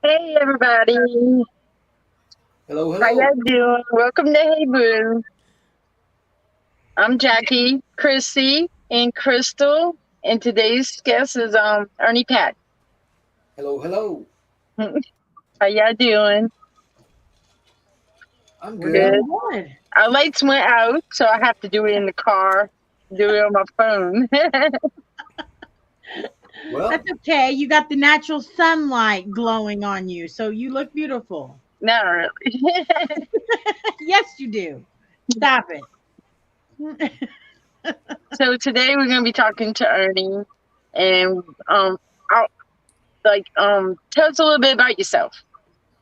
Hey everybody, Hello, how y'all hello. doing? Welcome to Hey Boo. I'm Jackie, Chrissy, and Crystal, and today's guest is Ernie Pat. Hello, hello. How y'all doing? I'm We're good. Good. doing good. Our lights went out, so I have to do it in the car. Do it on my phone. Well, That's okay. You got the natural sunlight glowing on you, so you look beautiful. Not really. Yes, you do. Stop it. So today we're gonna be talking to Ernie, and I'll, tell us a little bit about yourself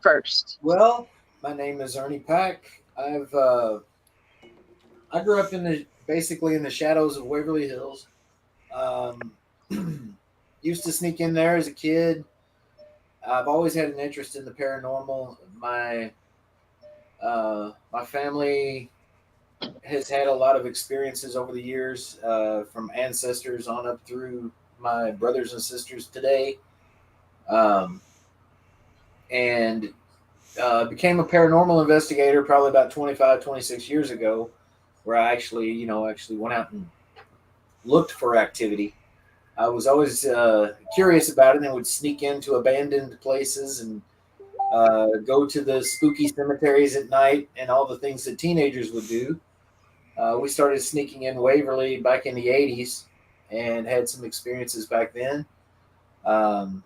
first. well, my name is Ernie Pack. I grew up in the basically in the shadows of Waverly Hills. Um, used to sneak in there as a kid. I've always had an interest in the paranormal. My family has had a lot of experiences over the years, from ancestors on up through my brothers and sisters today. Um, and became a paranormal investigator probably about 25, 26 years ago, where I actually went out and looked for activity. I was always curious about it and would sneak into abandoned places and go to the spooky cemeteries at night and all the things that teenagers would do. We started sneaking in Waverly back in the 80s and had some experiences back then. Um,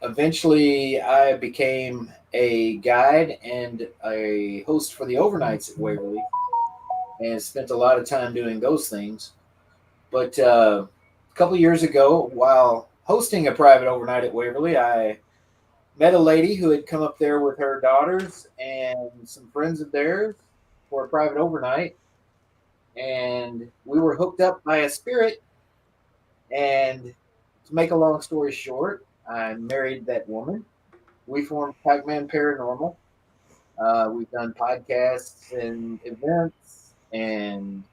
Eventually, I became a guide and a host for the overnights at Waverly and spent a lot of time doing those things. But a couple years ago, while hosting a private overnight at Waverly, I met a lady who had come up there with her daughters and some friends of theirs for a private overnight. And we were hooked up by a spirit. And to make a long story short, I married that woman. We formed Pac Man Paranormal. We've done podcasts and events and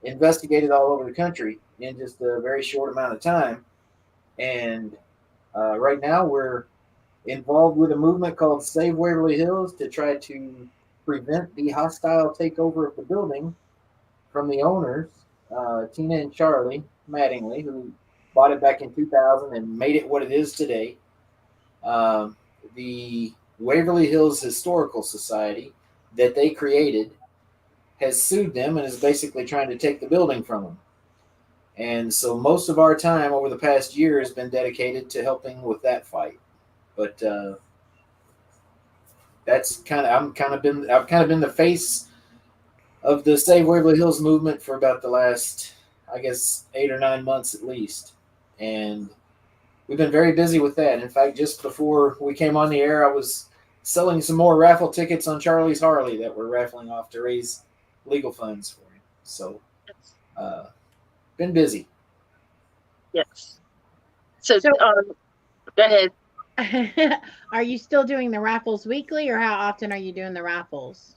investigated all over the country in just a very short amount of time. And right now we're involved with a movement called Save Waverly Hills to try to prevent the hostile takeover of the building from the owners, Tina and Charlie Mattingly, who bought it back in 2000 and made it what it is today. Um, the Waverly Hills Historical Society that they created has sued them and is basically trying to take the building from them. And so most of our time over the past year has been dedicated to helping with that fight. But that's kind of I've kind of been the face of the Save Waverly Hills movement for about the last, I guess, 8 or 9 months at least, and we've been very busy with that. In fact, just before we came on the air, I was selling some more raffle tickets on Charlie's Harley that we're raffling off to raise legal funds for him. So, uh, been busy. Yes. So, So, go ahead. are you still doing the raffles weekly, or how often are you doing the raffles?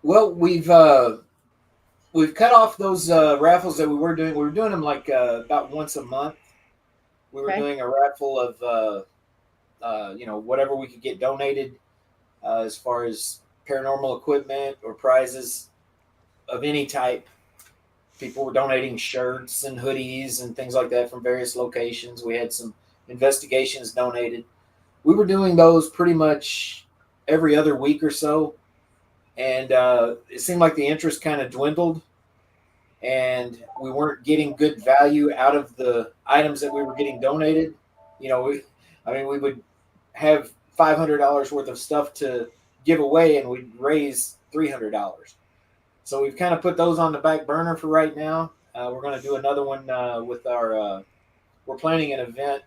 Well, we've cut off those raffles that we were doing. We were doing them like about once a month. We were Okay. doing a raffle of whatever we could get donated, as far as paranormal equipment or prizes of any type. People were donating shirts and hoodies and things like that from various locations. We had some investigations donated. We were doing those pretty much every other week or so, and it seemed like the interest kind of dwindled, and we weren't getting good value out of the items that we were getting donated. We would have $500 worth of stuff to give away, and we'd raise $300. So we've kind of put those on the back burner for right now. We're going to do another one with our. We're planning an event,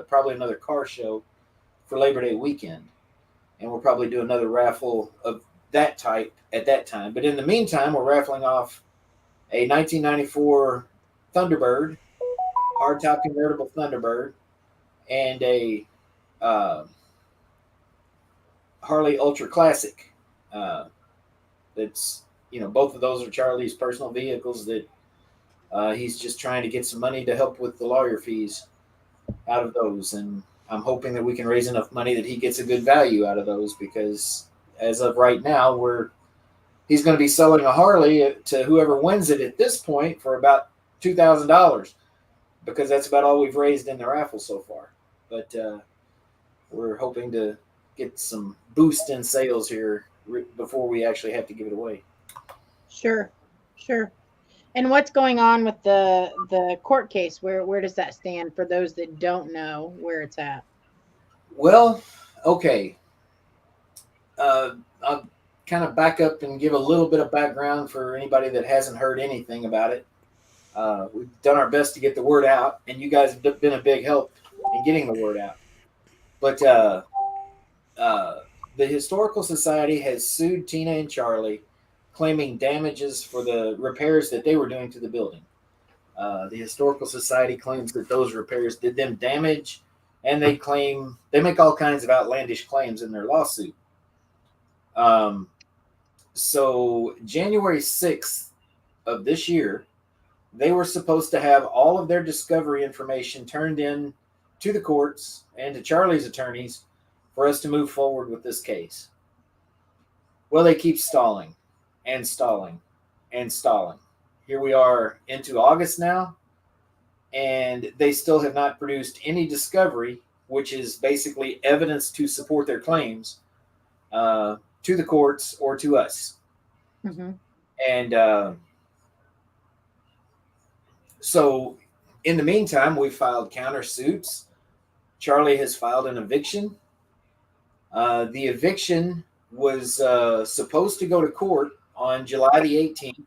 probably another car show for Labor Day weekend, and we'll probably do another raffle of that type at that time. But in the meantime, we're raffling off a 1994 Thunderbird, hardtop convertible Thunderbird, and a uh, Harley Ultra Classic. Uh, that's both of those are Charlie's personal vehicles that he's just trying to get some money to help with the lawyer fees out of those. And I'm hoping that we can raise enough money that he gets a good value out of those, because as of right now, he's going to be selling a Harley to whoever wins it at this point for about $2,000, because that's about all we've raised in the raffle so far. But we're hoping to get some boost in sales here before we actually have to give it away. Sure, sure. And what's going on with the court case? Where does that stand for those that don't know where it's at? Well, okay. I'll kind of back up and give a little bit of background for anybody that hasn't heard anything about it. We've done our best to get the word out, and you guys have been a big help in getting the word out. But uh, the Historical Society has sued Tina and Charlie, claiming damages for the repairs that they were doing to the building. The Historical Society claims that those repairs did them damage, and they make all kinds of outlandish claims in their lawsuit. Um, so January 6th of this year, they were supposed to have all of their discovery information turned in to the courts and to Charlie's attorneys for us to move forward with this case. Well, they keep stalling and stalling and stalling. Here we are into August now, and they still have not produced any discovery, which is basically evidence to support their claims, to the courts or to us. Mm-hmm. And so, in the meantime, we filed countersuits. Charlie has filed an eviction. The eviction was supposed to go to court on July the 18th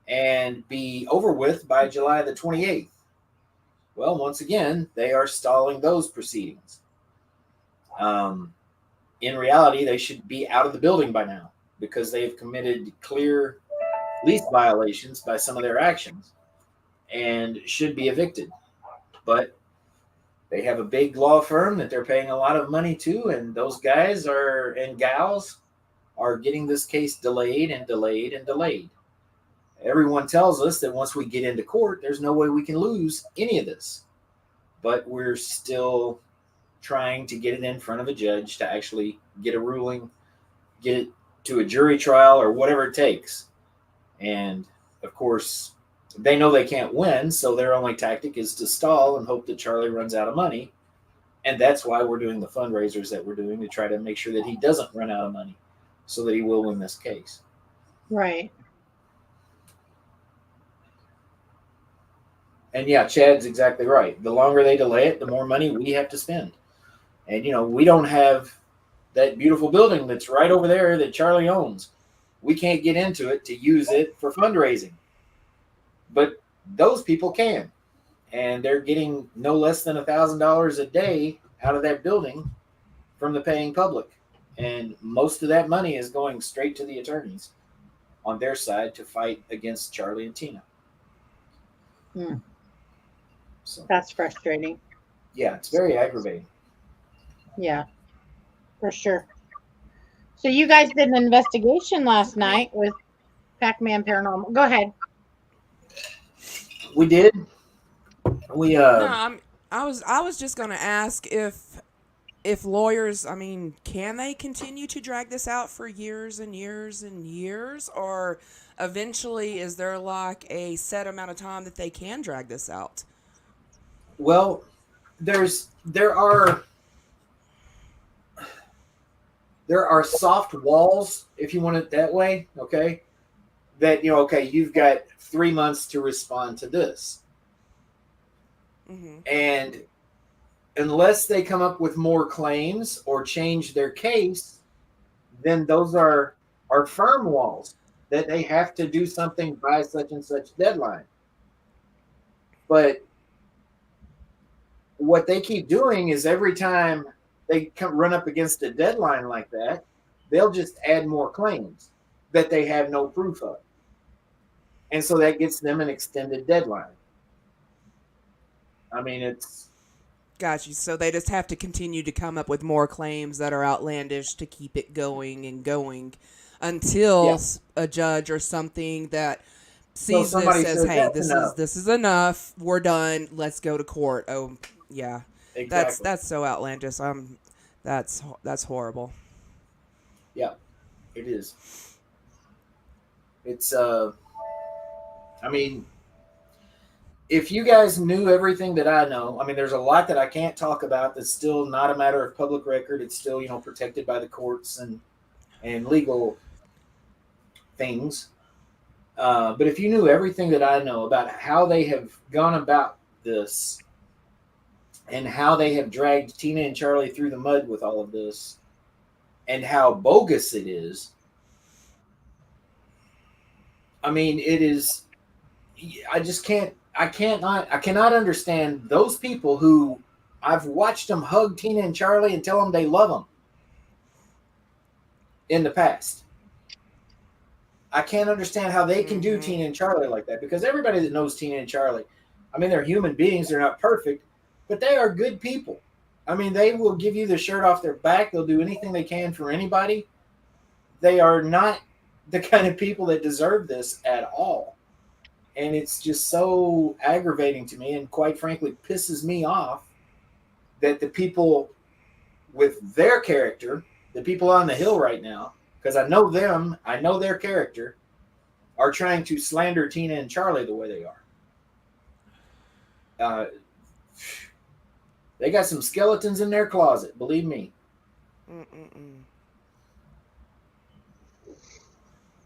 and be over with by July the 28th. Well, once again, they are stalling those proceedings. In reality, they should be out of the building by now, because they have committed clear lease violations by some of their actions and should be evicted. But they have a big law firm that they're paying a lot of money to, and those guys and gals are getting this case delayed and delayed and delayed. Everyone tells us that once we get into court, there's no way we can lose any of this. But we're still trying to get it in front of a judge to actually get a ruling, get it to a jury trial or whatever it takes. And of course, they know they can't win, so their only tactic is to stall and hope that Charlie runs out of money. And that's why we're doing the fundraisers that we're doing, to try to make sure that he doesn't run out of money, so that he will win this case. Right. And yeah, Chad's exactly right. The longer they delay it, the more money we have to spend. And, we don't have that beautiful building that's right over there that Charlie owns. We can't get into it to use it for fundraising. But those people can. And they're getting no less than $1,000 a day out of that building from the paying public. And most of that money is going straight to the attorneys on their side to fight against Charlie and Tina. Hmm. So That's frustrating. yeah, it's very aggravating. Yeah, for sure. So you guys did an investigation last night with Pac-Man Paranormal. Go ahead. We did. We No, I was just gonna ask if lawyers, I mean, can they continue to drag this out for years and years and years, or eventually is there like a set amount of time that they can drag this out? well, there are soft walls, if you want it that way. Okay, that okay, you've got 3 months to respond to this, Mm-hmm. and unless they come up with more claims or change their case, then those are firm walls that they have to do something by such and such deadline. But what they keep doing is every time they run up against a deadline like that, they'll just add more claims that they have no proof of. And so that gets them an extended deadline. I mean, it's Got you. So they just have to continue to come up with more claims that are outlandish to keep it going and going until yeah. a judge or something that So sees this somebody says, says "Hey, that's this is enough. this is enough. We're done. Let's go to court." Oh, yeah. Exactly. That's so outlandish. That's horrible. Yeah, it is. It's I mean, if you guys knew everything that I know, I mean, there's a lot that I can't talk about that's still not a matter of public record. It's still, protected by the courts and legal things. But if you knew everything that I know about how they have gone about this and how they have dragged Tina and Charlie through the mud with all of this and how bogus it is, I mean, it is. I just can't. I cannot understand those people who I've watched them hug Tina and Charlie and tell them they love them in the past. I can't understand how they can do Mm-hmm. Tina and Charlie like that, because everybody that knows Tina and Charlie, I mean, they're human beings. They're not perfect, but they are good people. I mean, they will give you the shirt off their back. They'll do anything they can for anybody. They are not the kind of people that deserve this at all. And it's just so aggravating to me, and quite frankly pisses me off that the people with their character, the people on the hill right now, because I know them, I know their character, are trying to slander Tina and Charlie the way they are. Uh, they got some skeletons in their closet, believe me. Mm-mm-mm.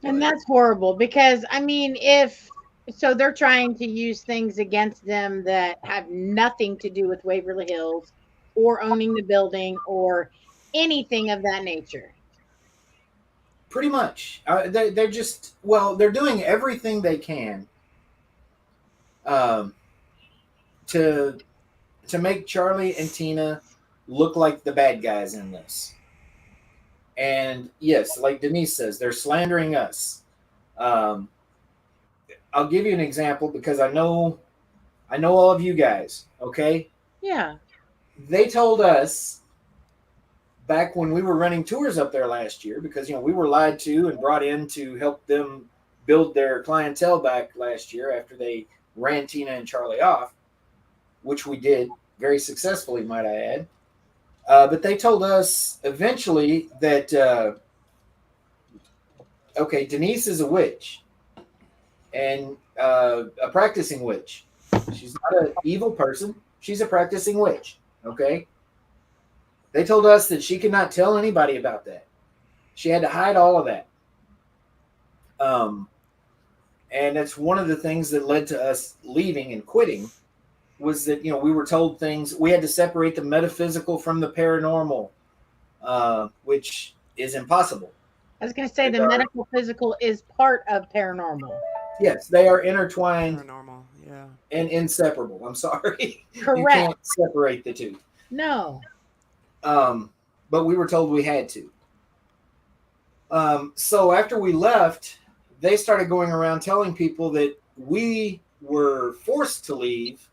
And that's horrible because, I mean, if so, they're trying to use things against them that have nothing to do with Waverly Hills or owning the building or anything of that nature. Pretty much. They're just, well, they're doing everything they can um, to make Charlie and Tina look like the bad guys in this. And yes, like Denise says, they're slandering us. Um, I'll give you an example because I know all of you guys. Okay, Yeah. they told us back when we were running tours up there last year, because we were lied to and brought in to help them build their clientele back last year after they ran Tina and Charlie off, which we did very successfully, might I add. But they told us eventually that okay, Denise is a witch and a practicing witch. She's not an evil person. She's a practicing witch. Okay. They told us that she could not tell anybody about that. She had to hide all of that. Um, and that's one of the things that led to us leaving and quitting, was that we were told things. We had to separate the metaphysical from the paranormal, which is impossible. I was going to say They the are, medical physical is part of paranormal. yes, they are intertwined Paranormal. Yeah. and inseparable. I'm sorry, you Correct. can't separate the two. No. But we were told we had to. So after we left, they started going around telling people that we were forced to leave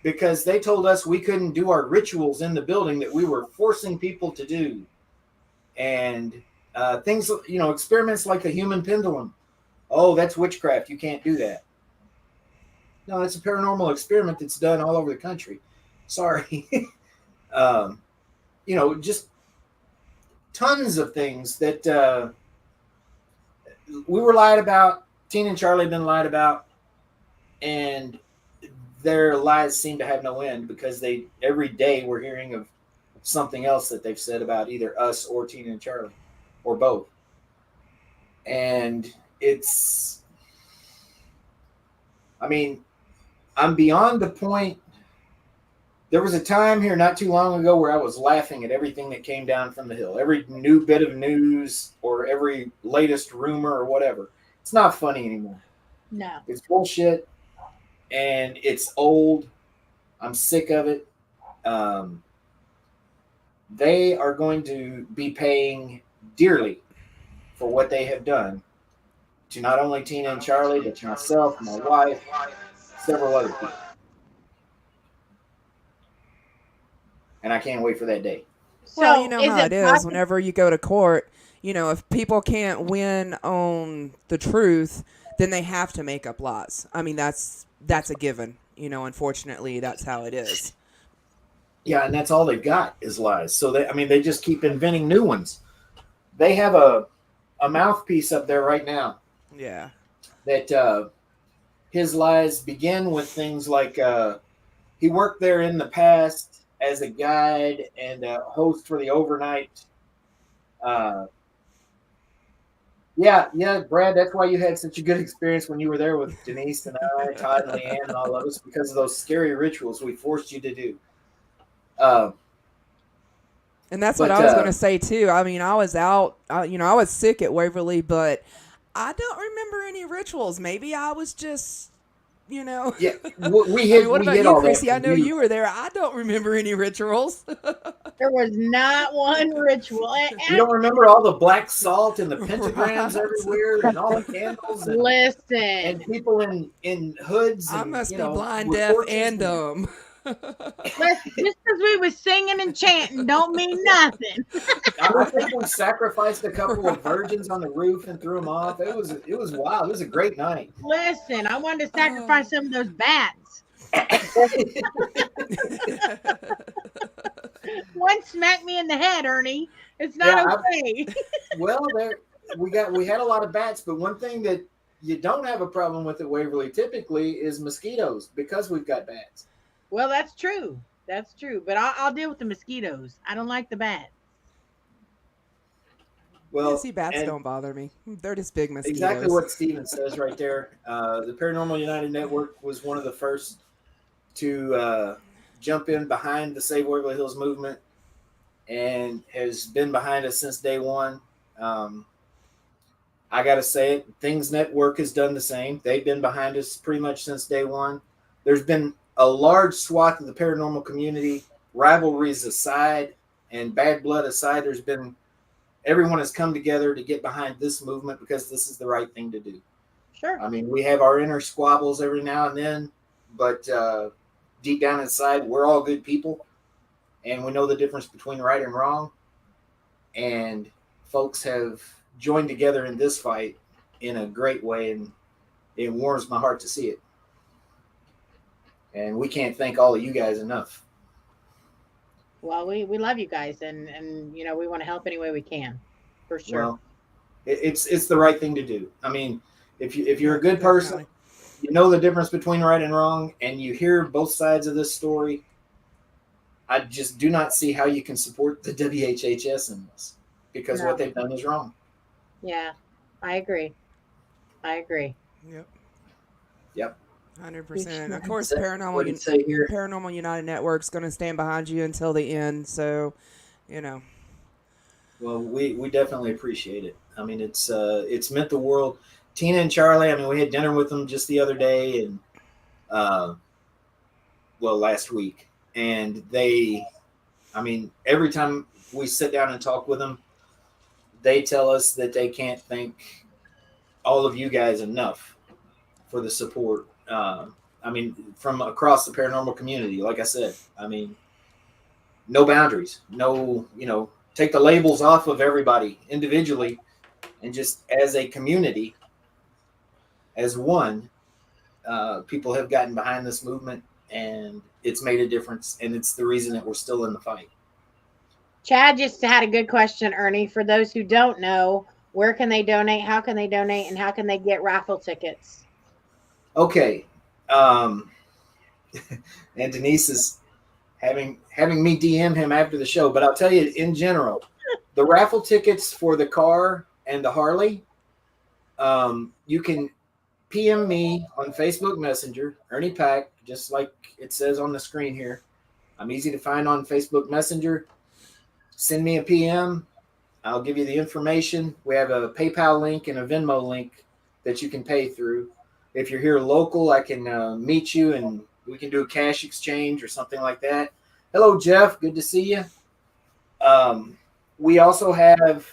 because they told us we couldn't do our rituals in the building that we were forcing people to do. And things, experiments like the human pendulum. Oh, that's witchcraft. You can't do that. No, it's a paranormal experiment that's done all over the country. Sorry. um, just tons of things that we were lied about. Tina and Charlie have been lied about, and their lies seem to have no end because every day we're hearing of something else that they've said about either us or Tina and Charlie, or both. And it's, I mean, I'm beyond the point. There was a time here not too long ago where I was laughing at everything that came down from the hill, every new bit of news or every latest rumor or whatever. It's not funny anymore. No. It's bullshit, and it's old. I'm sick of it. They are going to be paying dearly for what they have done to not only Tina and Charlie, but to myself, my wife, several other people. And I can't wait for that day. Well, So you know is how it it is. possible? Whenever you go to court, if people can't win on the truth, then they have to make up lies. I mean, that's a given. Unfortunately, that's how it is. Yeah, and that's all they've got is lies. So they just keep inventing new ones. They have a mouthpiece up there right now Yeah. that his lies begin with things like he worked there in the past as a guide and a host for the overnight. Uh, yeah, Brad. That's why you had such a good experience when you were there with Denise and I, Todd and Leanne, and all of us, because of those scary rituals we forced you to do. Uh, And that's what but I was going to say too. I mean, I was out, I was sick at Waverly, but I don't remember any rituals. Maybe I was just, you know. yeah, we I mean, hid what we about hid you, all that Chrissy? I from know you. you were there. I don't remember any rituals. There was not one ritual. You don't remember all the black salt and the pentagrams Right. everywhere and all the candles Listen, and people in hoods I and must be blind, with deaf, torches and and dumb. listen. Just because we was singing and chanting, don't mean nothing. I think we sacrificed a couple of Right. virgins on the roof and threw them off. It was wild. It was a great night. Listen, I wanted to Oh. sacrifice some of those bats. One smacked me in the head, Ernie. It's not Yeah, okay. well, we had a lot of bats, but one thing that you don't have a problem with at Waverly typically is mosquitoes because we've got bats. Well, that's true. That's true. But I'll deal with the mosquitoes. I don't like the bats. Yeah, Well, see, bats and don't bother me. They're just big exactly mosquitoes. what Steven says right there. The Paranormal United Network was one of the first to jump in behind the Save Waverly Hills movement and has been behind us since day one. Um, I got to say it, Things Network has done the same. They've been behind us pretty much since day one. There's been a large swath of the paranormal community, rivalries aside and bad blood aside, everyone has come together to get behind this movement because this is the right thing to do. Sure. I mean, we have our inner squabbles every now and then, but deep down inside, we're all good people, and we know the difference between right and wrong. And folks have joined together in this fight in a great way, and it warms my heart to see it. And we can't thank all of you guys enough. Well, we love you guys, and we want to help any way we can, for sure. Well, it's the right thing to do. I mean, if you're Yeah, a good person, definitely. you know the difference between right and wrong, and you hear both sides of this story. I just do not see how you can support the WHHS in this because what No. they've done is wrong. Yeah, I agree. I agree. Yep. Yep. 100%. Of course, What did it say here? Paranormal United Network's going to stand behind you until the end. So, you know. Well, we definitely appreciate it. I mean, it's meant the world. Tina and Charlie. I mean, we had dinner with them just the other day, and uh, last week, and I mean, every time we sit down and talk with them, they tell us that they can't thank all of you guys enough for the support. I mean, from across the paranormal community. Like I said, I mean, no boundaries, no, take the labels off of everybody individually, and just as a community, as one, people have gotten behind this movement, and it's made a difference, and it's the reason that we're still in the fight. Chad just had a good question, Ernie. For those who don't know, where can they donate? How can they donate? And how can they get raffle tickets? Okay, and Denise is having me DM him after the show, but I'll tell you in general, the raffle tickets for the car and the Harley, you can PM me on Facebook Messenger, Ernie Pack, just like it says on the screen here. I'm easy to find on Facebook Messenger. Send me a PM. I'll give you the information. We have a PayPal link and a Venmo link that you can pay through. If you're here local, I can meet you and we can do a cash exchange or something like that. Hello, Jeff. Good to see you. We also have,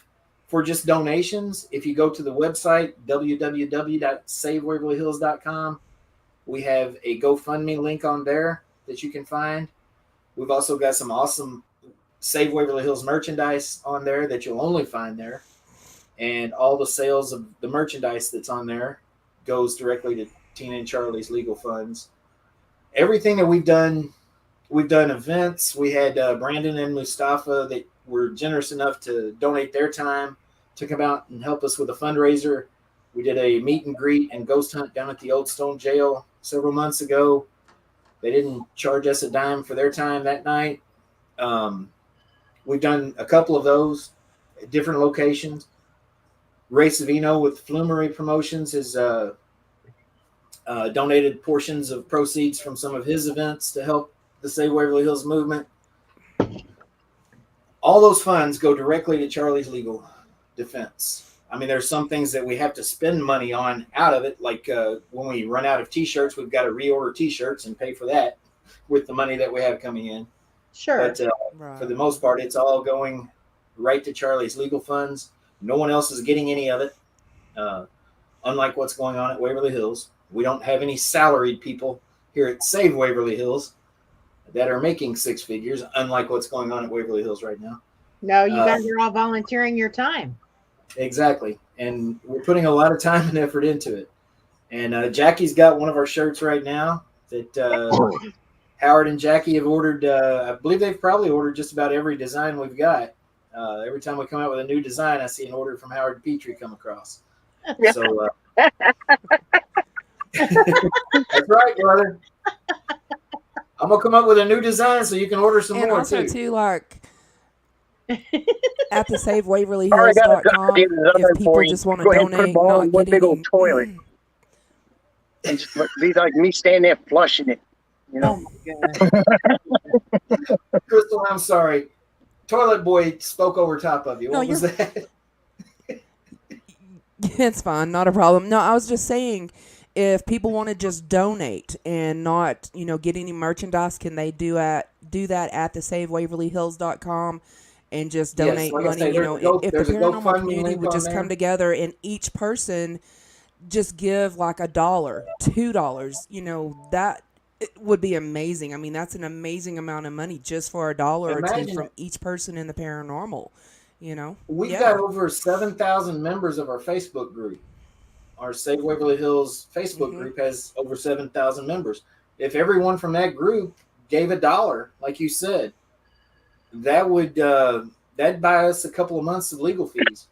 for just donations, if you go to the website, www.savewaverlyhills.com, we have a GoFundMe link on there that you can find. We've also got some awesome Save Waverly Hills merchandise on there that you'll only find there. And all the sales of the merchandise that's on there goes directly to Tina and Charlie's legal funds. Everything that we've done we've done events. We had Brandon and Mustafa that were generous enough to donate their time to come out and help us with a fundraiser. We did a meet and greet and ghost hunt down at the Old Stone Jail several months ago. They didn't charge us a dime for their time that night. Um, we've done a couple of those at different locations. Ray Savino with Flumery Promotions has donated portions of proceeds from some of his events to help the Save Waverly Hills movement. All those funds go directly to Charlie's legal defense. I mean, there's some things that we have to spend money on out of it, like when we run out of T-shirts, we've got to reorder T-shirts and pay for that with the money that we have coming in. Sure. But for the most part, it's all going right to Charlie's legal funds. No one else is getting any of it. Unlike what's going on at Waverly Hills, we don't have any salaried people here at Save Waverly Hills that are making six figures, unlike what's going on at Waverly Hills right now. No, you guys are all volunteering your time. Exactly. And we're putting a lot of time and effort into it. And Jackie's got one of our shirts right now that Howard and Jackie have ordered. I believe they've probably ordered just about every design we've got. Every time we come out with a new design, I see an order from Howard Petrie come across. So that's right, brother. I'm gonna come up with a new design so you can order some And more also, too. too, like at the Already got a SaveWaverlyHills.com, design if for people you. just want to Go ahead and put donate, them all not in one get big old any. toilet. And just be like me standing there flushing it. You Oh know, my God. Crystal, I'm sorry. Toilet Boy spoke over top of you. No, What was that? It's fine, not a problem. No, I was just saying, if people want to just donate and not, get any merchandise, can they do that at the SaveWaverlyHills.com and just Yes, donate like I money? say, If the there's a paranormal GoFundMe community link would on just there. come together and each person just give like $1, $2, that it would be amazing. I mean, that's an amazing amount of money just for $1 or two Imagine from each person in the paranormal. we've Yeah. got over 7,000 members of our Facebook group. Our Save Waverly Hills Facebook Hmm. group has over 7,000 members. If everyone from that group gave $1, like you said, that would that'd buy us a couple of months of legal fees.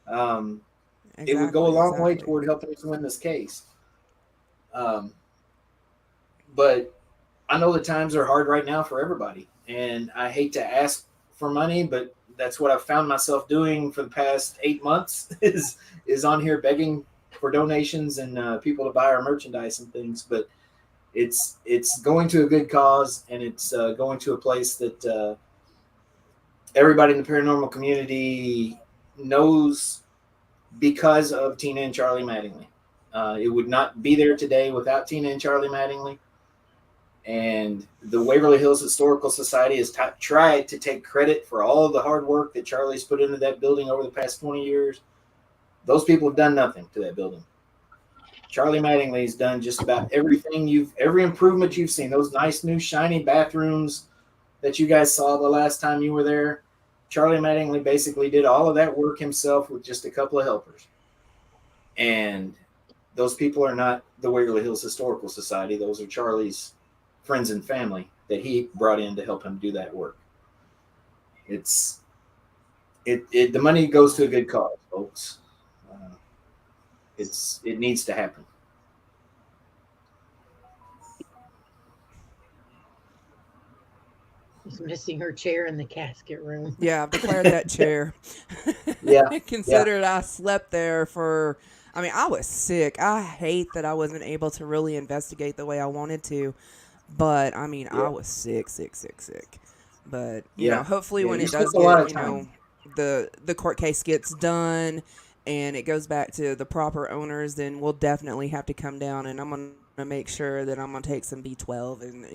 It would go a long way Exactly. toward helping us win this case. Um, but I know the times are hard right now for everybody, and I hate to ask for money, but that's what I've found myself doing for the past 8 months is on here begging for donations and people to buy our merchandise and things. But it's going to a good cause, and it's going to a place that everybody in the paranormal community knows because of Tina and Charlie Mattingly. It would not be there today without Tina and Charlie Mattingly. And the Waverly Hills Historical Society has tried to take credit for all of the hard work that Charlie's put into that building over the past 20 years. Those people have done nothing to that building. Charlie Mattingly's done just about everything every improvement you've seen. Those nice new shiny bathrooms that you guys saw the last time you were there. Charlie Mattingly basically did all of that work himself with just a couple of helpers. And those people are not the Waverly Hills Historical Society. Those are Charlie's friends and family that he brought in to help him do that work. The money goes to a good cause, folks. It needs to happen. She's missing her chair in the casket room. Yeah, I've declared that chair. Yeah. Considered I slept there for, I mean, I was sick. I hate that I wasn't able to really investigate the way I wanted to. But, I mean, I was sick. But, hopefully when it does get, the court case gets done and it goes back to the proper owners, then we'll definitely have to come down, and I'm going to make sure that I'm going to take some B12 and,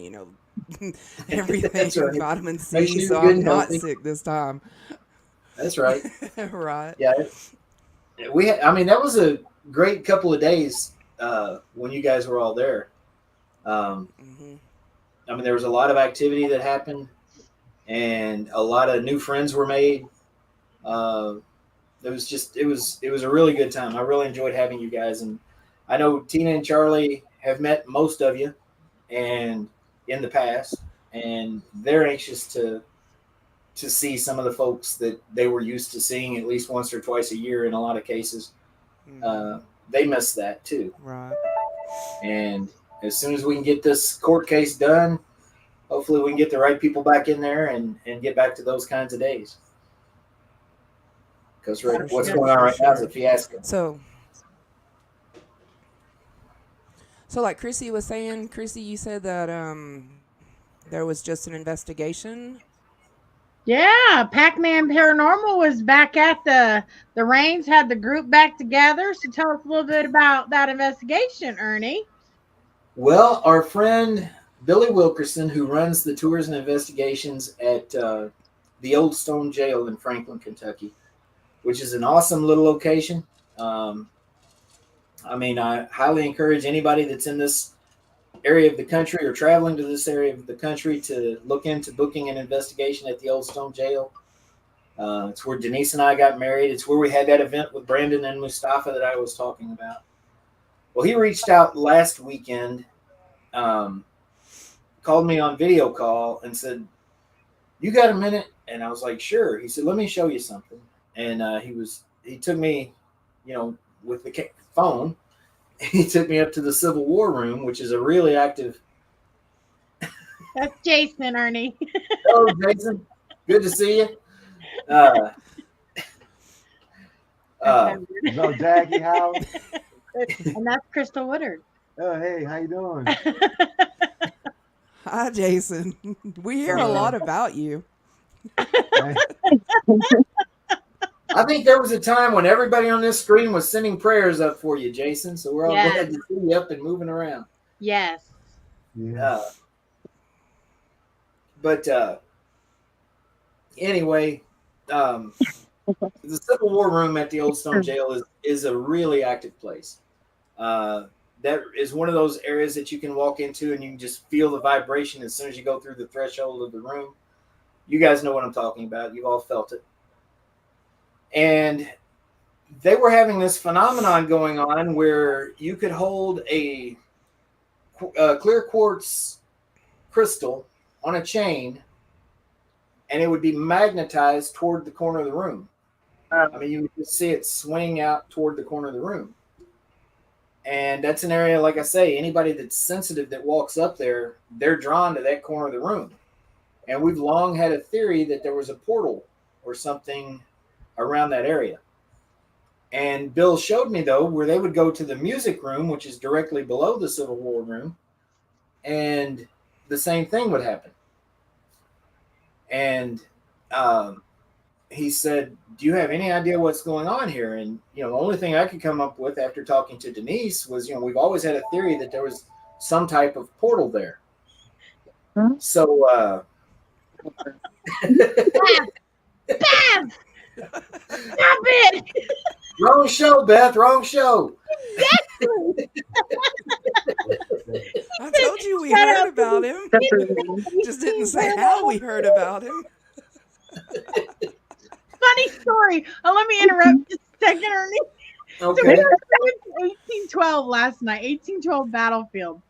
everything, right. vitamin Make C, sure so you're good I'm and not healthy. sick this time. That's right. Right. Yeah. That was a great couple of days when you guys were all there. Hmm. There was a lot of activity that happened, and a lot of new friends were made. It was a really good time. I really enjoyed having you guys, and I know Tina and Charlie have met most of you, and in the past, and they're anxious to see some of the folks that they were used to seeing at least once or twice a year in a lot of cases. Mm-hmm. They miss that too. Right. And as soon as we can get this court case done, hopefully we can get the right people back in there and get back to those kinds of days. Because For what's sure. going on For right now is a sure. fiasco. So like Chrissy was saying, Chrissy, you said that there was just an investigation. Yeah, Pac-Man Paranormal was back at the Reigns, had the group back together. So tell us a little bit about that investigation, Ernie. Well, our friend Billy Wilkerson, who runs the tours and investigations at the Old Stone Jail in Franklin, Kentucky, which is an awesome little location. Um, I mean, I highly encourage anybody that's in this area of the country or traveling to this area of the country to look into booking an investigation at the Old Stone Jail. It's where Denise and I got married. It's where we had that event with Brandon and Mustafa that I was talking about. Well, he reached out last weekend, um, called me on video call and said, "You got a minute?" And I was like, "Sure." He said, "Let me show you something." And he took me, with the phone. He took me up to the Civil War room, which is a really active. That's Jason, Ernie. Oh, Jason, good to see you. Uh, uh, So Jackie, how? And that's Crystal Woodard. Oh, hey, how you doing? Hi, Jason. We hear a lot about you. Hey, I think there was a time when everybody on this screen was sending prayers up for you, Jason. So we're all Yes. glad to see you up and moving around. Yes. yeah. But anyway, the Civil War room at the Old Stone Jail is a really active place. That is one of those areas that you can walk into and you can just feel the vibration as soon as you go through the threshold of the room. You guys know what I'm talking about. You've all felt it. And they were having this phenomenon going on where you could hold a clear quartz crystal on a chain and it would be magnetized toward the corner of the room. I mean, you would just see it swing out toward the corner of the room. And that's an area, like I say, anybody that's sensitive that walks up there, they're drawn to that corner of the room. And we've long had a theory that there was a portal or something around that area. And Bill showed me, though, where they would go to the music room, which is directly below the Civil War room, and the same thing would happen. And he said, "Do you have any idea what's going on here?" And, the only thing I could come up with after talking to Denise was, we've always had a theory that there was some type of portal there. Hmm? So, Beth! Stop it! wrong show, Beth, wrong show. I told you we Shut heard up. about him. Just didn't say how we heard about him. Funny story. Oh, let me interrupt just a second, Ernie. So we Okay. were 1812 last night, 1812 Battlefield.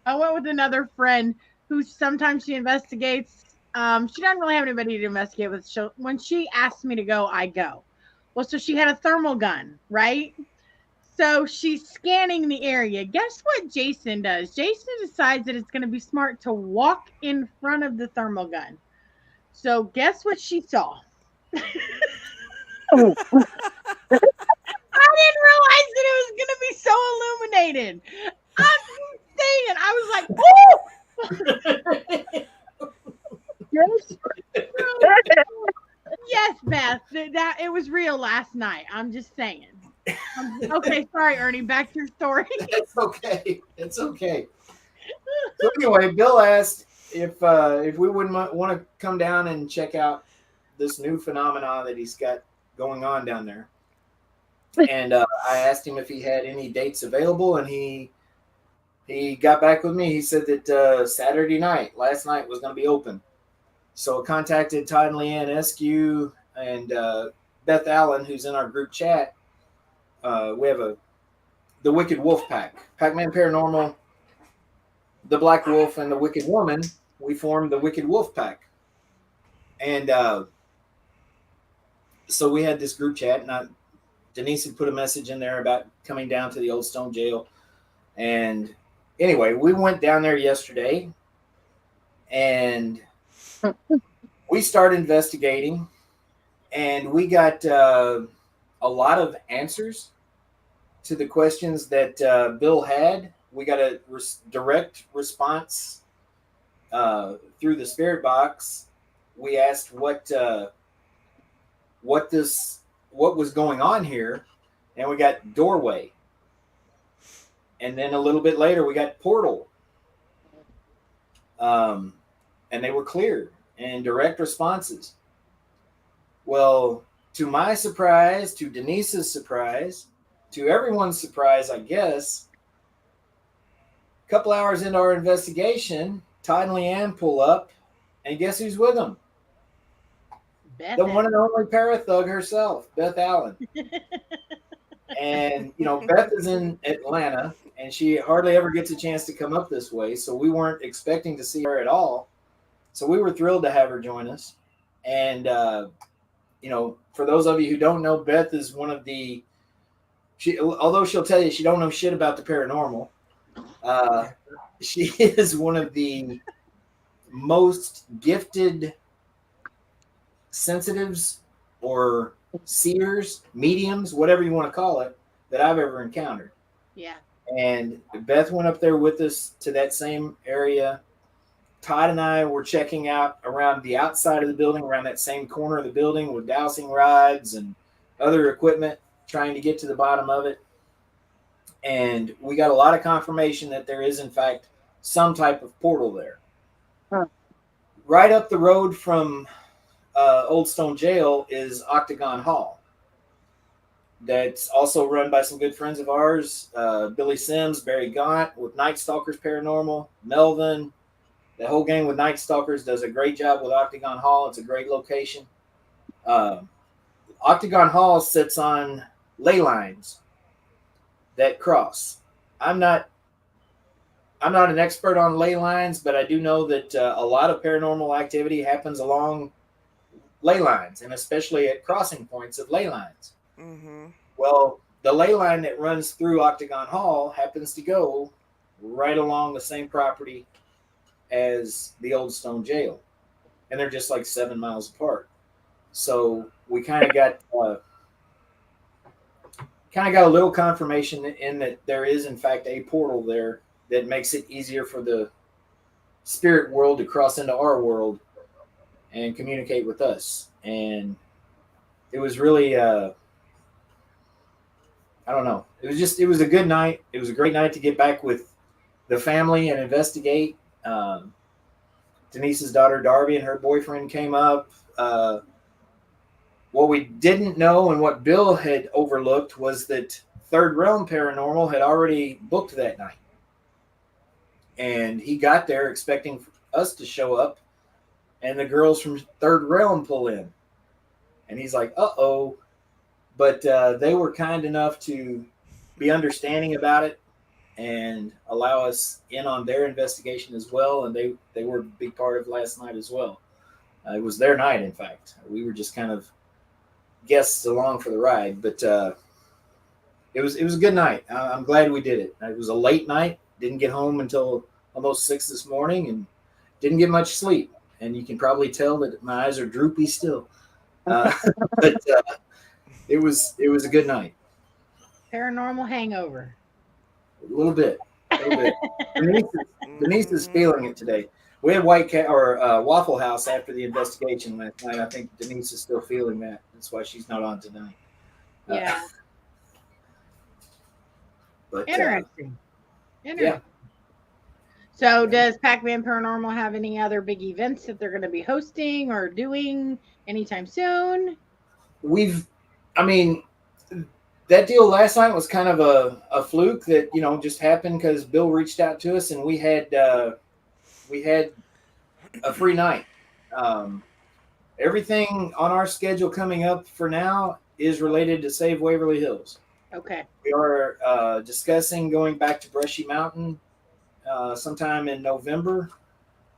I went with another friend who sometimes she investigates. She doesn't really have anybody to investigate with. When she asks me to go, I go. Well, so she had a thermal gun, right? So she's scanning the area. Guess what Jason does? Jason decides that it's going to be smart to walk in front of the thermal gun. So guess what she saw? Oh, I didn't realize that it was going to be so illuminated. I'm saying, I was like, "Oh, yes. yes, Beth, that it was real last night." I'm just saying. Okay, sorry, Ernie. Back to your story. It's okay. It's okay. So anyway, Bill asked if we wouldn't want to come down and check out this new phenomenon that he's got going on down there. And I asked him if he had any dates available, and he got back with me. He said that Saturday night, last night, was going to be open. So I contacted Todd and Leanne Eskew and Beth Allen, who's in our group chat. We have the Wicked Wolf Pack, Pac-Man Paranormal, the Black Wolf and the Wicked Woman, we formed the Wicked Wolf Pack. And so we had this group chat, and Denise had put a message in there about coming down to the Old Stone Jail. And anyway, we went down there yesterday, and we started investigating, and we got a lot of answers to the questions that Bill had. We got a direct response through the spirit box. We asked what was going on here, and we got doorway. And then a little bit later, we got portal. And they were clear and direct responses. Well, to my surprise, to Denise's surprise, to everyone's surprise, I guess, a couple hours into our investigation, Todd and Leanne pull up, and guess who's with them? Beth The one and only parathug herself, Beth Allen. And, Beth is in Atlanta, and she hardly ever gets a chance to come up this way, so we weren't expecting to see her at all. So we were thrilled to have her join us. And, for those of you who don't know, Beth is one of the, although she'll tell you she don't know shit about the paranormal, she is one of the most gifted sensitives or seers, mediums, whatever you want to call it, that I've ever encountered. Yeah. And Beth went up there with us to that same area. Todd and I were checking out around the outside of the building, around that same corner of the building with dowsing rods and other equipment, trying to get to the bottom of it. And we got a lot of confirmation that there is, in fact, some type of portal there. Huh. Right up the road from Old Stone Jail is Octagon Hall. That's also run by some good friends of ours, Billy Sims, Barry Gaunt with Night Stalkers Paranormal, Melvin. The whole gang with Night Stalkers does a great job with Octagon Hall. It's a great location. Octagon Hall sits on ley lines that cross. I'm not an expert on ley lines, but I do know that a lot of paranormal activity happens along ley lines, and especially at crossing points of ley lines. Mm-hmm. Well, the ley line that runs through Octagon Hall happens to go right along the same property as the Old Stone Jail, and they're just like 7 miles apart. So we kind of got a little confirmation in that there is, in fact, a portal there that makes it easier for the spirit world to cross into our world and communicate with us. And it was really, I don't know. It was a good night. It was a great night to get back with the family and investigate. Denise's daughter, Darby, and her boyfriend came up. What we didn't know and what Bill had overlooked was that Third Realm Paranormal had already booked that night. And he got there expecting us to show up, and the girls from Third Realm pull in. And he's like, uh-oh. But they were kind enough to be understanding about it and allow us in on their investigation as well. And they were a big part of last night as well. It was their night, in fact. We were just kind of guests along for the ride. But it was a good night. I'm glad we did it. It was a late night. Didn't get home until almost 6 this morning and didn't get much sleep. And you can probably tell that my eyes are droopy still. But it was a good night. Paranormal hangover. A little bit. Denise is feeling it today. We had Waffle House after the investigation last night. I think Denise is still feeling that. That's why she's not on tonight. Yeah. But Interesting. yeah. So does Pac-Man Paranormal have any other big events that they're going to be hosting or doing anytime soon? That deal last night was kind of a fluke that, just happened because Bill reached out to us and we had a free night. Everything on our schedule coming up for now is related to Save Waverly Hills. Okay. We are discussing going back to Brushy Mountain sometime in November.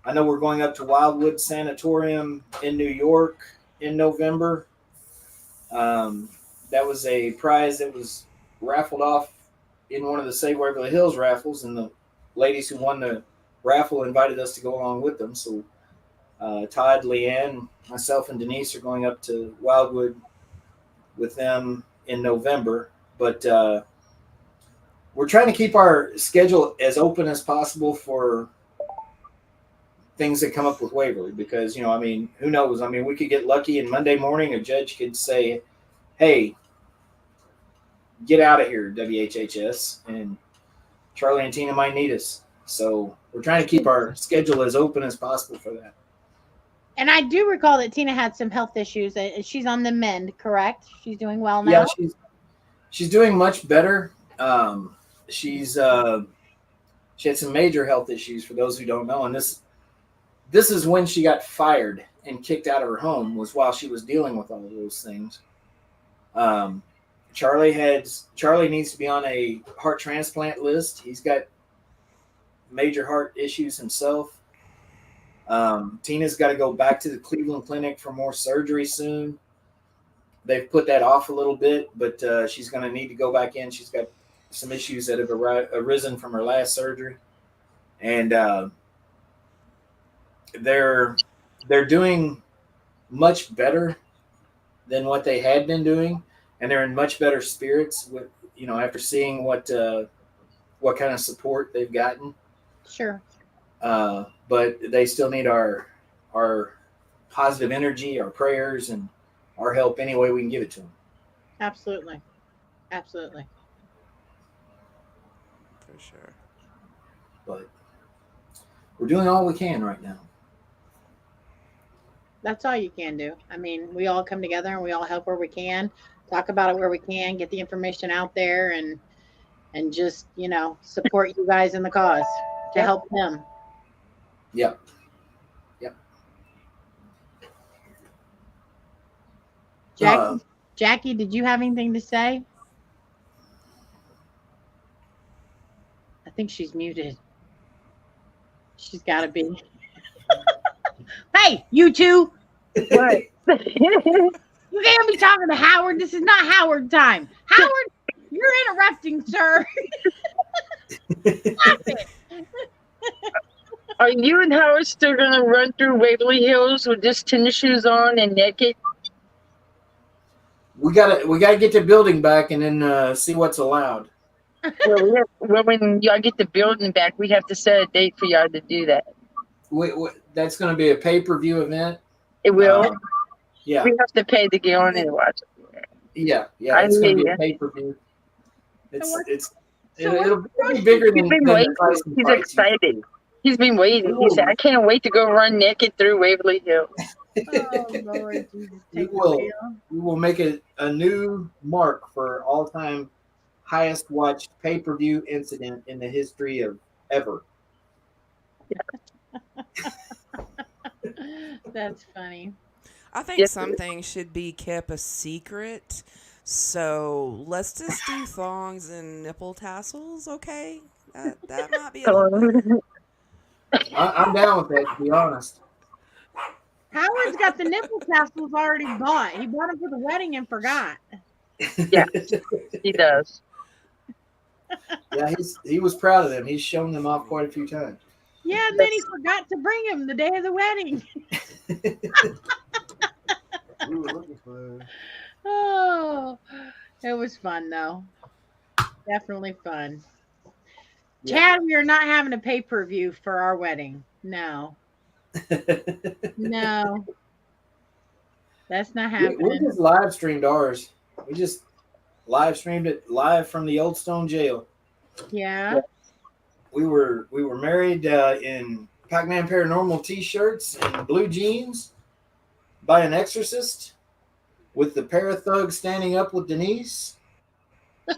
I know we're going up to Wildwood Sanatorium in New York in November. Um, that was a prize that was raffled off in one of the Save Waverly Hills raffles, and the ladies who won the raffle invited us to go along with them. So Todd, Leanne, myself, and Denise are going up to Wildwood with them in November. But we're trying to keep our schedule as open as possible for things that come up with Waverly, because I mean, who knows? I mean, we could get lucky and Monday morning a judge could say, "Hey, get out of here, WHHS," and Charlie and Tina might need us. So we're trying to keep our schedule as open as possible for that. And I do recall that Tina had some health issues. She's on the mend, correct? She's doing well now. Yeah, she's doing much better. She's she had some major health issues, for those who don't know, and this is when she got fired and kicked out of her home, was while she was dealing with all of those things. Charlie needs to be on a heart transplant list. He's got major heart issues himself. Tina's got to go back to the Cleveland Clinic for more surgery soon. They've put that off a little bit, but she's going to need to go back in. She's got some issues that have arisen from her last surgery, and they're doing much better than what they had been doing, and they're in much better spirits with after seeing what kind of support they've gotten. Sure. But they still need our positive energy, our prayers, and our help any way we can give it to them. Absolutely. Absolutely. For sure. But we're doing all we can right now. That's all you can do. I mean, we all come together and we all help where we can, talk about it where we can, get the information out there, and just support you guys in the cause to help them. Yep. Jackie, did you have anything to say? I think she's muted. She's got to be. Hey, you two. What? You can't be talking to Howard. This is not Howard time. Howard, you're interrupting, sir. Stop it. Are you and Howard still gonna run through Waverly Hills with just tennis shoes on and naked? We gotta get the building back and then see what's allowed. Well, when y'all get the building back, we have to set a date for y'all to do that. That's going to be a pay-per-view event. It will. Yeah. We have to pay to get on and watch it. Yeah. It's going to be a pay-per-view. It'll be bigger than the price. He's excited. He's been waiting. He said, "I can't wait to go run naked through Waverly Hills." Oh, Lord Jesus, we will make a new mark for all-time highest watched pay-per-view incident in the history of ever. That's funny. I think some things should be kept a secret. So let's just do thongs and nipple tassels, okay? That might be a little I'm down with that, to be honest. Howard's got the nipple tassels already bought. He bought them for the wedding and forgot. Yeah, he does. Yeah, he was proud of them. He's shown them off quite a few times. Yeah, and then he forgot to bring them the day of the wedding. We were looking for. Oh, it was fun though. Definitely fun. Yeah. Chad, we are not having a pay-per-view for our wedding. No. No. That's not happening. We just live streamed ours. We just live streamed it live from the Old Stone Jail. Yeah. We were married in Pac-Man Paranormal t-shirts and blue jeans by an exorcist with the Parathug standing up with Denise,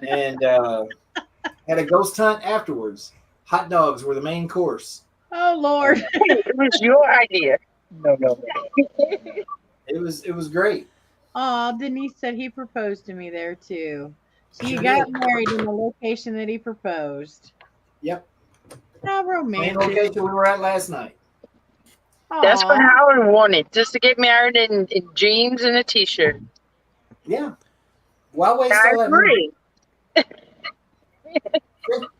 and had a ghost hunt afterwards. Hot dogs were the main course. Oh Lord. It was your idea. No. It was great. Oh, Denise said he proposed to me there too. So you got married in the location that he proposed. Yep. How Same romantic. location we were at last night. That's what Aw. Howard wanted, just to get married in jeans and a t-shirt. Yeah. Why waste I all that money? agree.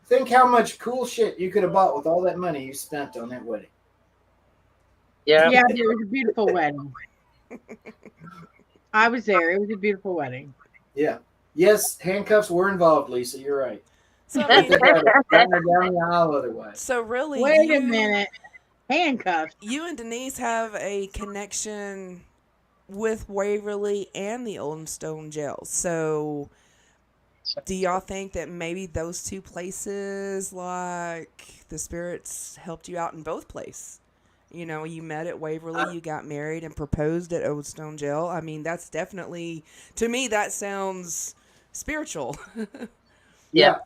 Think how much cool shit you could have bought with all that money you spent on that wedding. Yeah. Yeah, it was a beautiful wedding. I was there. It was a beautiful wedding. Yeah. Yes, handcuffs were involved, Lisa. You're right. So I I think mean, I'd have gotten her down the aisle otherwise. so really, Wait a minute. Handcuffs. you and Denise have a connection with Waverly and the Old Stone Jail. So do y'all think that maybe those two places, like the spirits, helped you out in both places? You know, you met at Waverly, you got married and proposed at Old Stone Jail. I mean, that's definitely, to me, that sounds spiritual. Yeah,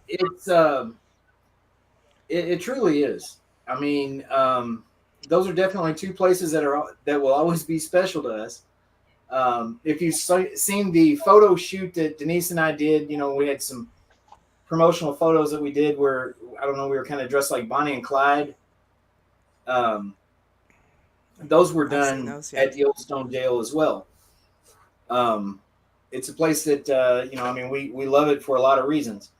it truly is. I mean, those are definitely two places that will always be special to us. If you've seen the photo shoot that Denise and I did, you know, we had some promotional photos that we did where I don't know, we were kind of dressed like Bonnie and Clyde. Um, those were I've seen done those, yeah. at the Old Stone Jail as well. Um, it's a place that you know, I mean, we love it for a lot of reasons.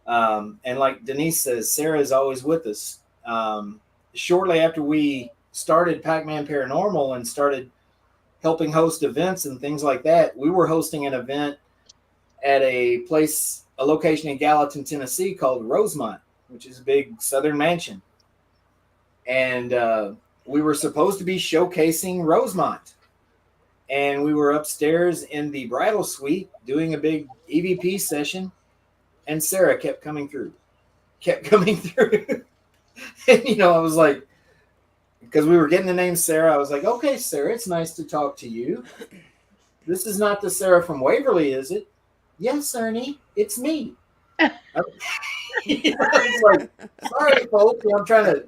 And like Denise says, Sarah is always with us. Shortly after we started Pac-Man Paranormal and started helping host events and things like that, we were hosting an event at a location in Gallatin, Tennessee called Rosemont, which is a big Southern mansion. And we were supposed to be showcasing Rosemont. And we were upstairs in the bridal suite doing a big EVP session. And Sarah kept coming through. And, you know, I was like, because we were getting the name Sarah, I was like, okay, Sarah, it's nice to talk to you. This is not the Sarah from Waverly, is it? Yes, Ernie, it's me. I was like, sorry, folks. I'm trying to,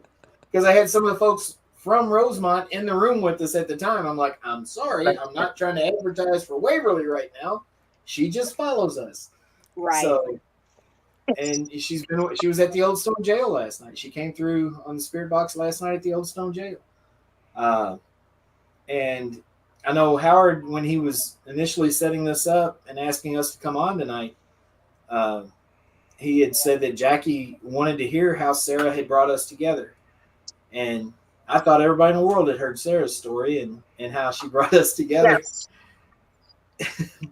because I had some of the folks from Rosemont in the room with us at the time. I'm like, I'm sorry. I'm not trying to advertise for Waverly right now. She just follows us. Right. So, and she was at the Old Stone Jail last night. She came through on the Spirit Box last night at the Old Stone Jail. And I know Howard, when he was initially setting this up and asking us to come on tonight, he had said that Jackie wanted to hear how Sarah had brought us together. And I thought everybody in the world had heard Sarah's story and how she brought us together. Yes.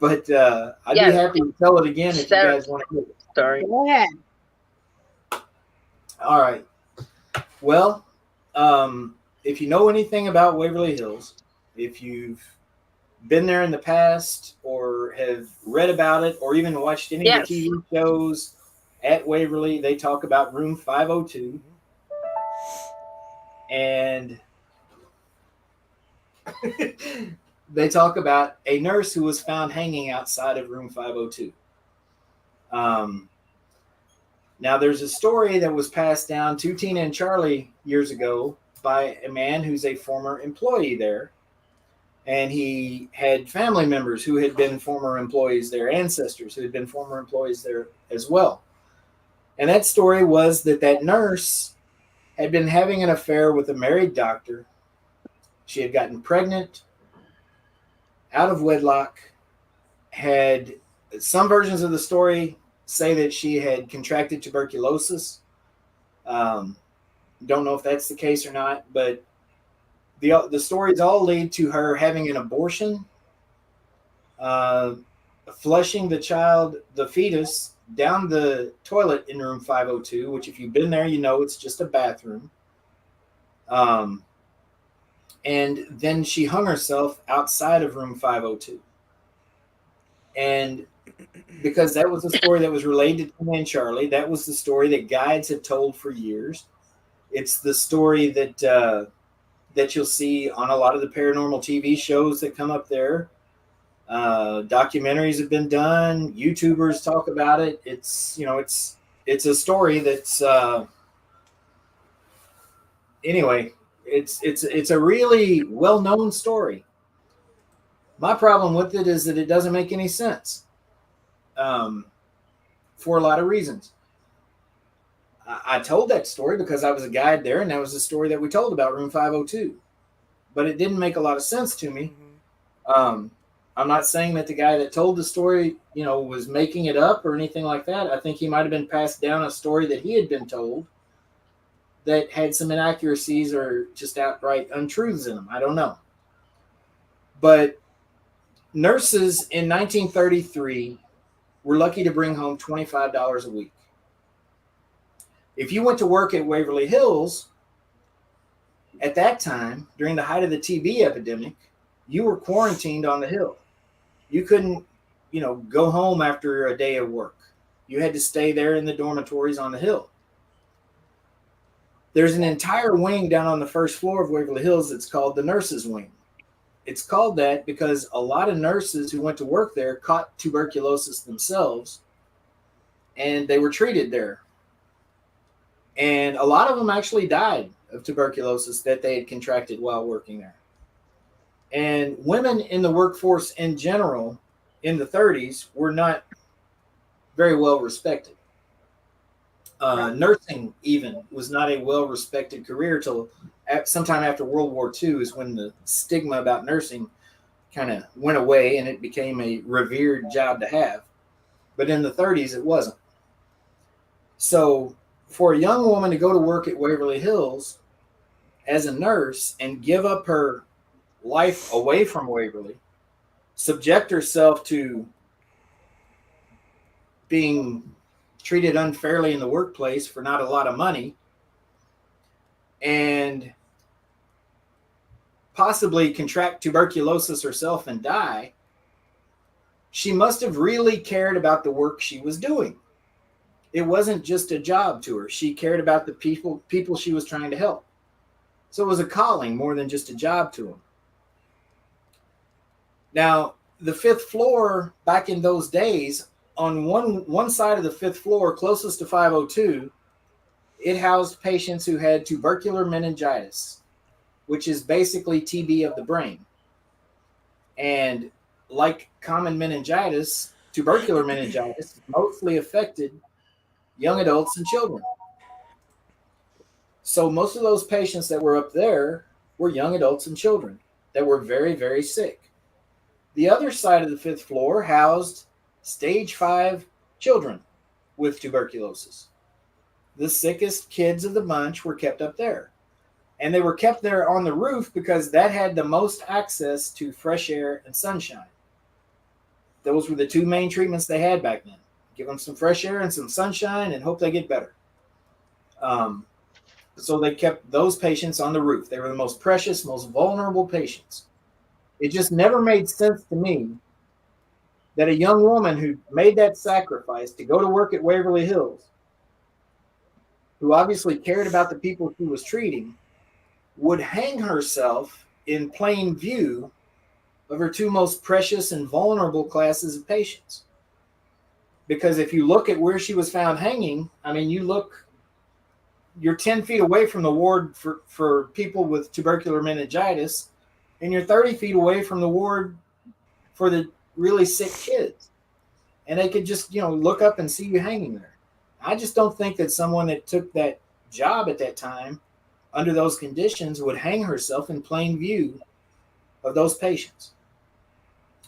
But I'd be happy to tell it again if you guys want to hear it. Sorry. Go ahead. All right. Well, if you know anything about Waverly Hills, if you've been there in the past or have read about it or even watched any of the TV shows at Waverly, they talk about room 502. And they talk about a nurse who was found hanging outside of room 502. Now, there's a story that was passed down to Tina and Charlie years ago by a man who's a former employee there. And he had family members who had been former employees there, ancestors who had been former employees there as well. And that story was that nurse had been having an affair with a married doctor. She had gotten pregnant, out of wedlock, had some versions of the story say that she had contracted tuberculosis. Don't know if that's the case or not, but the stories all lead to her having an abortion, flushing the fetus, down the toilet in room 502, which if you've been there, you know it's just a bathroom. And then she hung herself outside of room 502. And because that was a story that was related to me and Charlie, that was the story that guides had told for years. It's the story that you'll see on a lot of the paranormal TV shows that come up there. Documentaries have been done. YouTubers talk about it. It's a story that's anyway. It's a really well-known story. My problem with it is that it doesn't make any sense, for a lot of reasons. I told that story because I was a guide there, and that was the story that we told about room 502. But it didn't make a lot of sense to me. Mm-hmm. Um, I'm not saying that the guy that told the story, was making it up or anything like that. I think he might have been passed down a story that he had been told that had some inaccuracies or just outright untruths in them. I don't know. But nurses in 1933 were lucky to bring home $25 a week. If you went to work at Waverly Hills at that time, during the height of the TB epidemic, you were quarantined on the Hill. You couldn't, go home after a day of work. You had to stay there in the dormitories on the Hill. There's an entire wing down on the first floor of Waverly Hills that's called the nurses' wing. It's called that because a lot of nurses who went to work there caught tuberculosis themselves, and they were treated there. And a lot of them actually died of tuberculosis that they had contracted while working there. And women in the workforce in general in the 30s were not very well respected. Nursing even was not a well respected career till sometime after World War II is when the stigma about nursing kind of went away and it became a revered job to have. But in the 30s, it wasn't. So for a young woman to go to work at Waverly Hills as a nurse and give up her life away from Waverly, subject herself to being treated unfairly in the workplace for not a lot of money, and possibly contract tuberculosis herself and die, she must have really cared about the work she was doing. It wasn't just a job to her. She cared about the people she was trying to help. So it was a calling more than just a job to them. Now, the fifth floor back in those days, on one side of the fifth floor, closest to 502, it housed patients who had tubercular meningitis, which is basically TB of the brain. And like common meningitis, tubercular meningitis mostly affected young adults and children. So most of those patients that were up there were young adults and children that were very, very sick. The other side of the fifth floor housed stage 5 children with tuberculosis. The sickest kids of the bunch were kept up there. And they were kept there on the roof because that had the most access to fresh air and sunshine. Those were the two main treatments they had back then. Give them some fresh air and some sunshine and hope they get better. So they kept those patients on the roof. They were the most precious, most vulnerable patients. It just never made sense to me that a young woman who made that sacrifice to go to work at Waverly Hills, who obviously cared about the people she was treating, would hang herself in plain view of her two most precious and vulnerable classes of patients. Because if you look at where she was found hanging, I mean, you're 10 feet away from the ward for people with tubercular meningitis, and you're 30 feet away from the ward for the really sick kids. And they could just, look up and see you hanging there. I just don't think that someone that took that job at that time under those conditions would hang herself in plain view of those patients.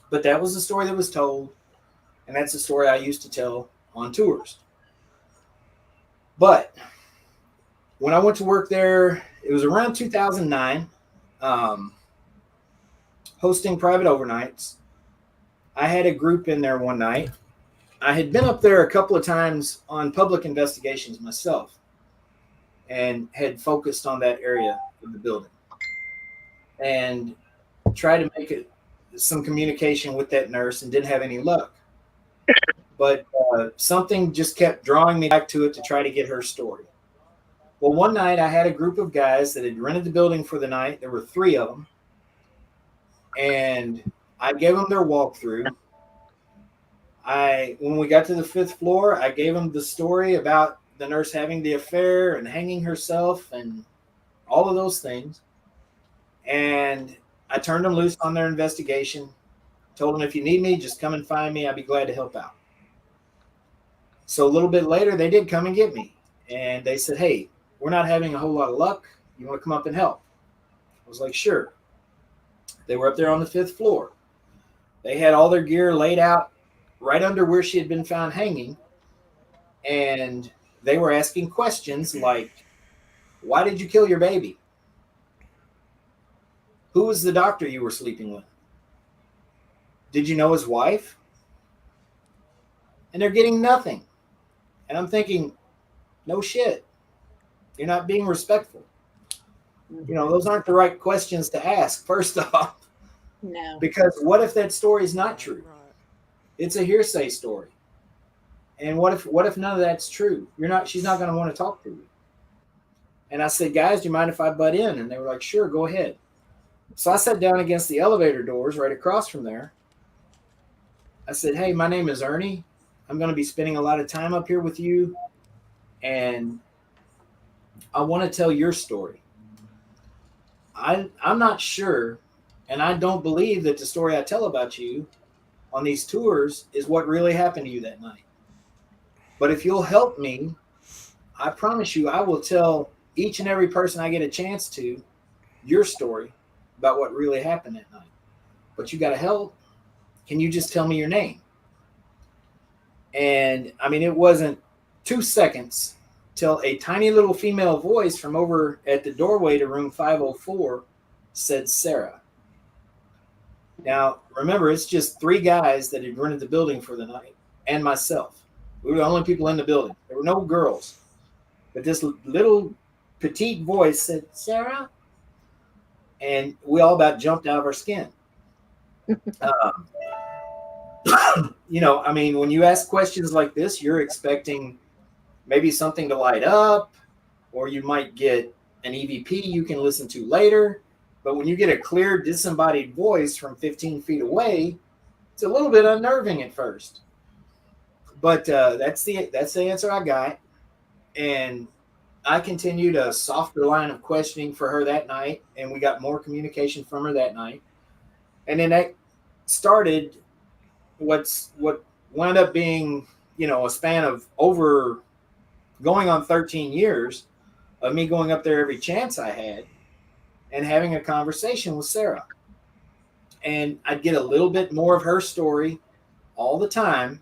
But that was the story that was told, and that's the story I used to tell on tours. But when I went to work there, it was around 2009, hosting private overnights. I had a group in there one night. I had been up there a couple of times on public investigations myself and had focused on that area of the building and tried to make some communication with that nurse and didn't have any luck. But something just kept drawing me back to it to try to get her story. Well, one night I had a group of guys that had rented the building for the night. There were 3 of them. And I gave them their walkthrough. When we got to the 5th floor, I gave them the story about the nurse having the affair and hanging herself and all of those things. And I turned them loose on their investigation. Told them, if you need me, just come and find me. I'd be glad to help out. So a little bit later, they did come and get me. and they said, "Hey, we're not having a whole lot of luck. You want to come up and help?" I was like, "Sure." They were up there on the fifth floor. They had all their gear laid out right under where she had been found hanging, and they were asking questions like, "Why did you kill your baby? Who was the doctor you were sleeping with? Did you know his wife?" And they're getting nothing. And I'm thinking, no shit. You're not being respectful. Those aren't the right questions to ask, first off. No. Because what if that story is not true? Right. It's a hearsay story. And what if none of that's true? She's not going to want to talk to you. And I said, "Guys, do you mind if I butt in?" And they were like, "Sure, go ahead." So I sat down against the elevator doors right across from there. I said, "Hey, my name is Ernie. I'm going to be spending a lot of time up here with you. And I want to tell your story. I'm not sure, and I don't believe that the story I tell about you on these tours is what really happened to you that night. But if you'll help me, I promise you I will tell each and every person I get a chance to your story about what really happened that night. But you got to help. Can you just tell me your name?" And I mean, it wasn't 2 seconds till a tiny little female voice from over at the doorway to room 504 said, "Sarah." Now, remember, it's just three guys that had rented the building for the night and myself. We were the only people in the building. There were no girls. But this little petite voice said, "Sarah." And we all about jumped out of our skin. Um, I mean, when you ask questions like this, you're expecting maybe something to light up, or you might get an EVP you can listen to later. But when you get a clear, disembodied voice from 15 feet away, it's a little bit unnerving at first. But that's the answer I got, and I continued a softer line of questioning for her that night, and we got more communication from her that night, and then that started what wound up being a span of over going on 13 years of me going up there every chance I had and having a conversation with Sarah. And I'd get a little bit more of her story all the time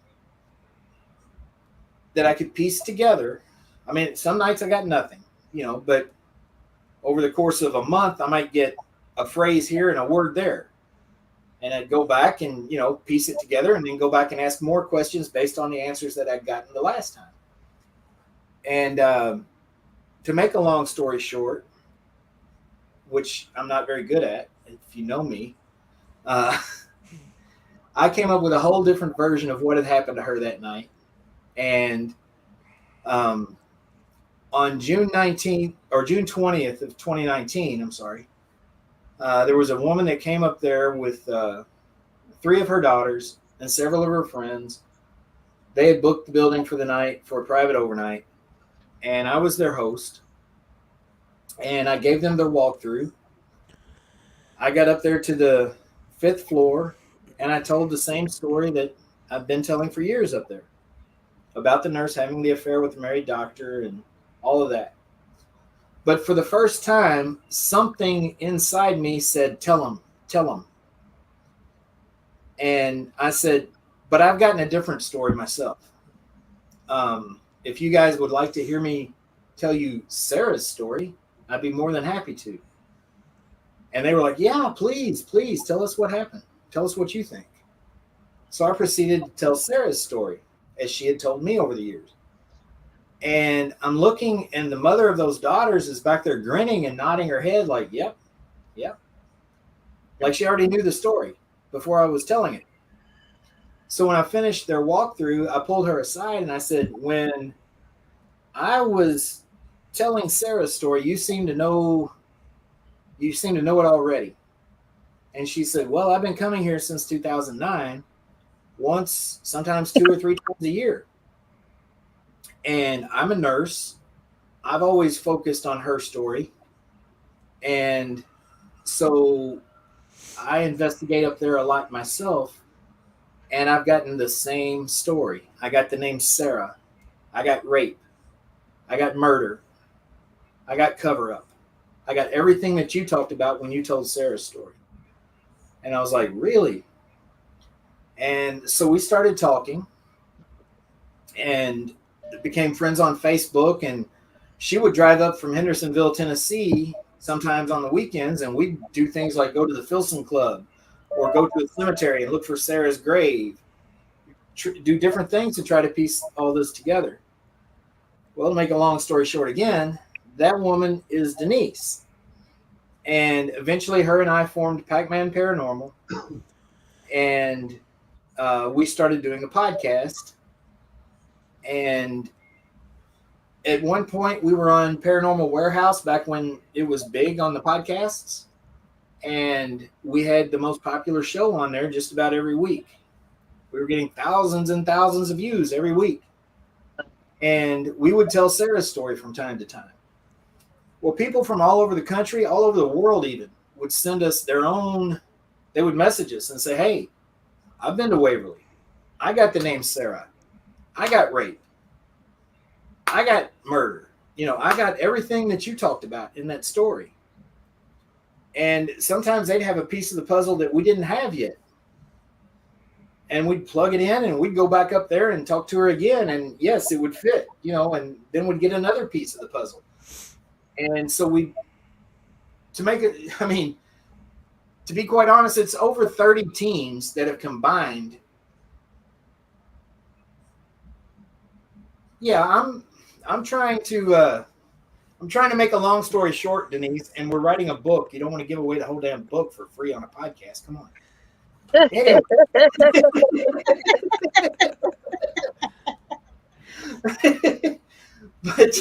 that I could piece together. I mean, some nights I got nothing, but over the course of a month, I might get a phrase here and a word there. And I'd go back and, piece it together and then go back and ask more questions based on the answers that I'd gotten the last time. And to make a long story short, which I'm not very good at, if you know me, I came up with a whole different version of what had happened to her that night. And on June 19th or June 20th of 2019, I'm sorry, there was a woman that came up there with three of her daughters and several of her friends. They had booked the building for the night for a private overnight, and I was their host. And I gave them their walkthrough. I got up there to the fifth floor, and I told the same story that I've been telling for years up there about the nurse having the affair with the married doctor and all of that. But for the first time, something inside me said, "Tell him, tell him." And I said, "But I've gotten a different story myself. If you guys would like to hear me tell you Sarah's story, I'd be more than happy to." And they were like, "Yeah, please, please tell us what happened. Tell us what you think." So I proceeded to tell Sarah's story as she had told me over the years. And I'm looking, and the mother of those daughters is back there grinning and nodding her head like, "Yep, yep." Like she already knew the story before I was telling it. So when I finished their walkthrough, I pulled her aside and I said, "When I was telling Sarah's story, you seem to know it already." And she said, "Well, I've been coming here since 2009, once, sometimes 2 or 3 times a year. And I'm a nurse. I've always focused on her story. And so I investigate up there a lot myself. And I've gotten the same story. I got the name Sarah. I got rape. I got murder. I got cover up. I got everything that you talked about when you told Sarah's story. And I was like, really? And so we started talking and became friends on Facebook. And she would drive up from Hendersonville, Tennessee, sometimes on the weekends, and we'd do things like go to the Filson Club or go to a cemetery and look for Sarah's grave, do different things to try to piece all this together. Well, to make a long story short again, that woman is Denise. And eventually her and I formed Pac-Man Paranormal. And we started doing a podcast. And at one point we were on Paranormal Warehouse back when it was big on the podcasts. And we had the most popular show on there just about every week. We were getting thousands and thousands of views every week. And we would tell Sarah's story from time to time. Well, people from all over the country, all over the world even, would send us their own, they would message us and say, hey, I've been to Waverly. I got the name Sarah. I got raped. I got murder. I got everything that you talked about in that story. And sometimes they'd have a piece of the puzzle that we didn't have yet. And we'd plug it in and we'd go back up there and talk to her again. And yes, it would fit, and then we'd get another piece of the puzzle. And so to be quite honest, it's over 30 teams that have combined. Yeah, I'm trying to make a long story short, Denise, and we're writing a book. You don't want to give away the whole damn book for free on a podcast. Come on. Anyway. But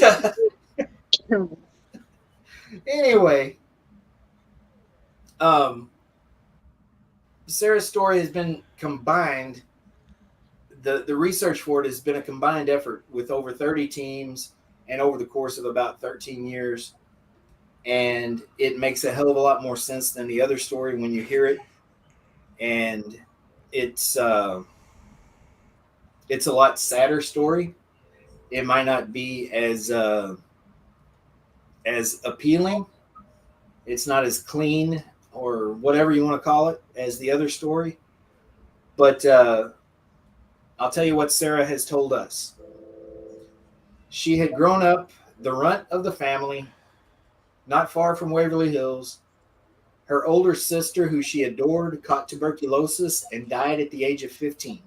anyway, Sarah's story has been combined. The research for it has been a combined effort with over 30 teams and over the course of about 13 years. And it makes a hell of a lot more sense than the other story when you hear it. And it's a lot sadder story. It might not be as appealing. It's not as clean or whatever you want to call it as the other story. But I'll tell you what Sarah has told us. She had grown up the runt of the family, not far from Waverly Hills. Her older sister, who she adored, caught tuberculosis and died at the age of 15.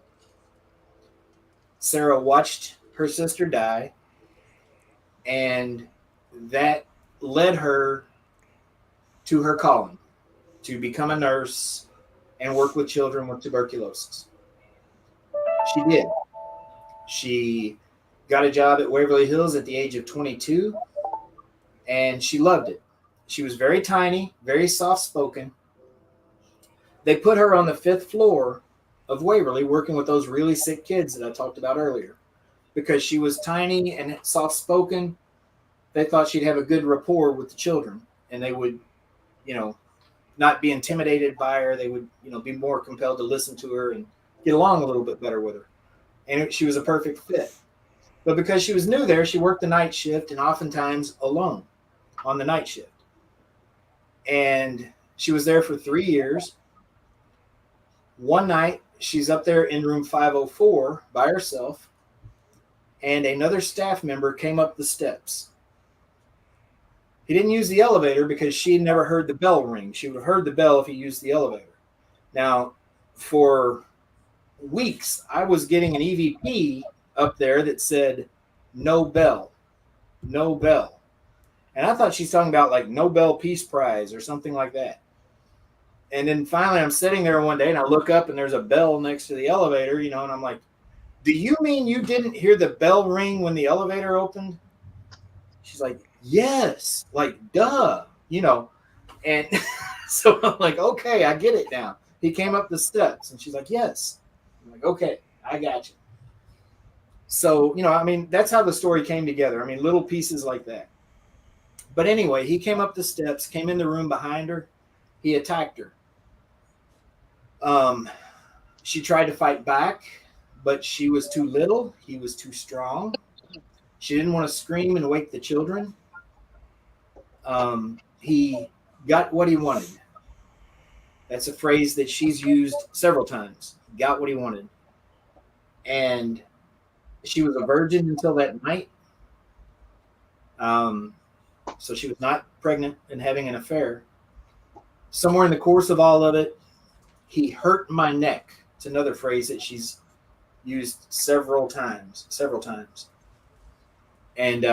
Sarah watched her sister die, and that led her to her calling, to become a nurse and work with children with tuberculosis. She did. She got a job at Waverly Hills at the age of 22, and she loved it. She was very tiny, very soft-spoken. They put her on the 5th floor of Waverly working with those really sick kids that I talked about earlier. Because she was tiny and soft-spoken, they thought she'd have a good rapport with the children, and they would, not be intimidated by her. They would, be more compelled to listen to her and get along a little bit better with her. And she was a perfect fit. But because she was new there, she worked the night shift and oftentimes alone on the night shift. And she was there for 3 years. One night, she's up there in room 504 by herself, and another staff member came up the steps. He didn't use the elevator because she had never heard the bell ring. She would have heard the bell if he used the elevator. Now, for weeks, I was getting an EVP up there that said, no bell, no bell. And I thought she's talking about like Nobel Peace Prize or something like that. And then finally I'm sitting there one day and I look up and there's a bell next to the elevator, and I'm like, do you mean you didn't hear the bell ring when the elevator opened? She's like, yes, like, duh, And so I'm like, okay, I get it now. He came up the steps and she's like, yes. I'm like, okay, I got you. So, that's how the story came together. Little pieces like that. But anyway, he came up the steps, came in the room behind her. He attacked her. She tried to fight back, but she was too little. He was too strong. She didn't want to scream and wake the children. He got what he wanted. That's a phrase that she's used several times. Got what he wanted. And she was a virgin until that night. So she was not pregnant and having an affair. Somewhere in the course of all of it, he hurt my neck. It's another phrase that she's used several times. And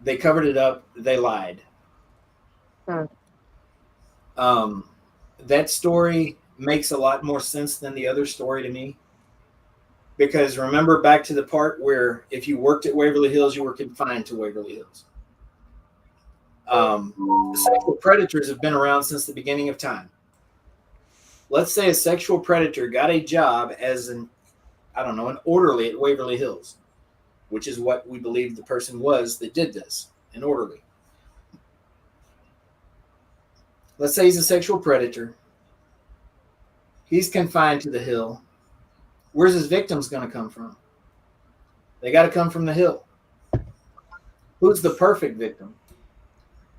they covered it up. They lied. That story makes a lot more sense than the other story to me. Because remember back to the part where if you worked at Waverly Hills, you were confined to Waverly Hills. Sexual predators have been around since the beginning of time. Let's say a sexual predator got a job as an orderly at Waverly Hills, which is what we believe the person was that did this, an orderly. Let's say he's a sexual predator. He's confined to the hill. Where's his victims going to come from? They got to come from the hill. Who's the perfect victim?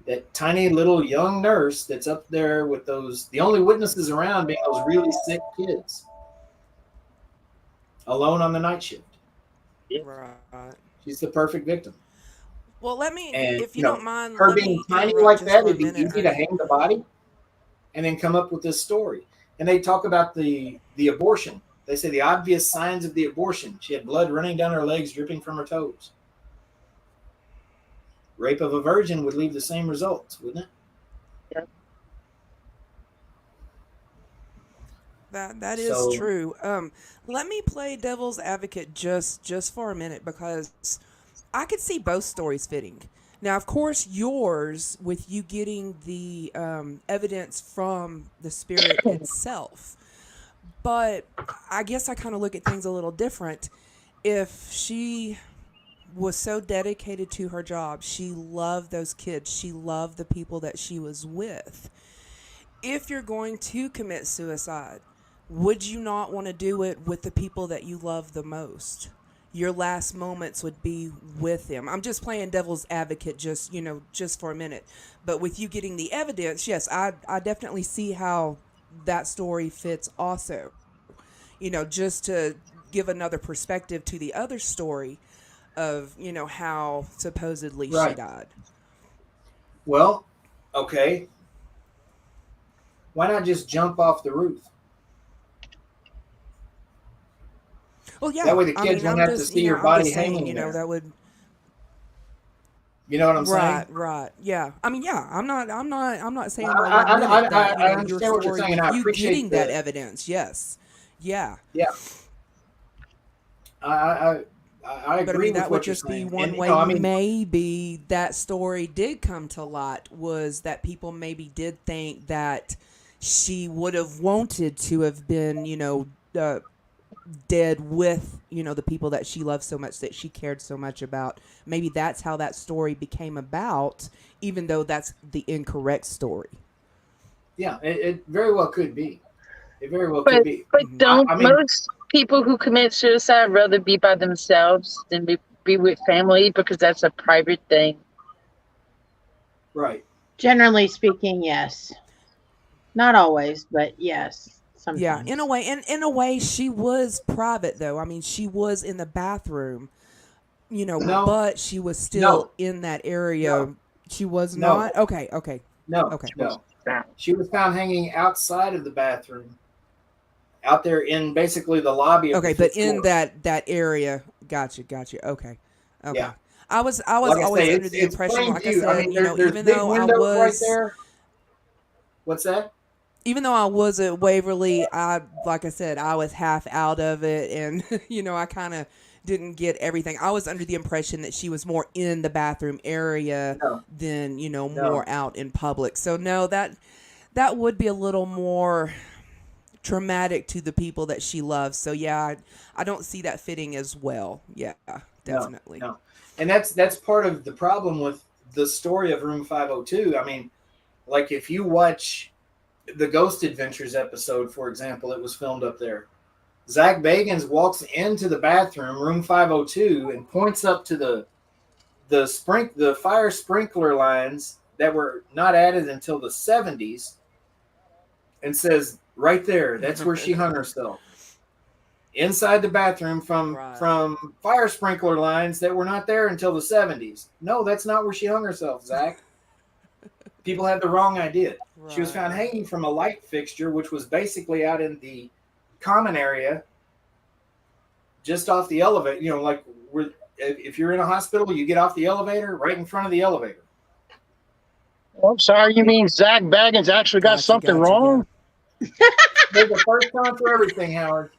That tiny little young nurse that's up there with those, the only witnesses around being those really sick kids. Alone on the night shift. Right. She's the perfect victim. Well, let me, And, if you don't mind, her let being me tiny interrupt like just that, for a it'd be minute, easy to Ernie. hang the body and then come up with this story. And they talk about the abortion. They say the obvious signs of the abortion. She had blood running down her legs, dripping from her toes. Rape of a virgin would leave the same results, wouldn't it? That is true. Let me play devil's advocate just for a minute because I could see both stories fitting. Now, of course, yours with you getting the evidence from the spirit itself, but I guess I kind of look at things a little different. If she was so dedicated to her job, she loved those kids, she loved the people that she was with. If you're going to commit suicide, would you not want to do it with the people that you love the most? Your last moments would be with them. I'm just playing devil's advocate just for a minute. But with you getting the evidence, yes, I definitely see how that story fits also. Just to give another perspective to the other story of, how supposedly she died. Well, okay. Why not just jump off the roof? Well, yeah. That way the kids won't have to see your body hanging there. That would. You know what I'm saying? Right. Yeah. I mean, yeah. I'm not saying I understand what you're saying, and I you appreciate getting that evidence. Yes. Yeah. Yeah. I agree but I mean, with that what would you're just saying. be one And, way. Maybe that story did come to light was that people maybe did think that she would have wanted to have been, dead with the people that she loved so much, that she cared so much about. Maybe that's how that story became about, even though that's the incorrect story. Yeah, it very well could be. It very well could be. But don't most people who commit suicide rather be by themselves than be with family because that's a private thing? Right. Generally speaking, yes. Not always, but yes. Sometimes. Yeah, in a way, she was private though. I mean, she was in the bathroom, but she was still in that area. No. She was not. Okay. No. She was found hanging outside of the bathroom, out there in basically the lobby. Of the but in floor. that area. Gotcha. Okay. Yeah. I was always under the impression, like I said, even though I was right there. What's that? Even though I was at Waverly, like I said, I was half out of it, and I kind of didn't get everything. I was under the impression that she was more in the bathroom area than more out in public. So no, that would be a little more traumatic to the people that she loves. So yeah, I don't see that fitting as well. Yeah, definitely. No. And that's part of the problem with the story of Room 502. I mean, like if you watch the Ghost Adventures episode, for example, it was filmed up there. Zach Bagans walks into the bathroom, room 502, and points up to the fire sprinkler lines that were not added until the 70s, and says, "Right there, that's where she hung herself." Inside the bathroom Right. from fire sprinkler lines that were not there until the 70s. No, that's not where she hung herself, Zach. People had the wrong idea. She was Right, found right. hanging from a light fixture, which was basically out in the common area, just off the elevator. You know, like if you're in a hospital, you get off the elevator right in front of the elevator. I'm sorry, you mean Zach Baggins actually got Gotcha, something gotcha, yeah. wrong? There's a first time for everything, Howard.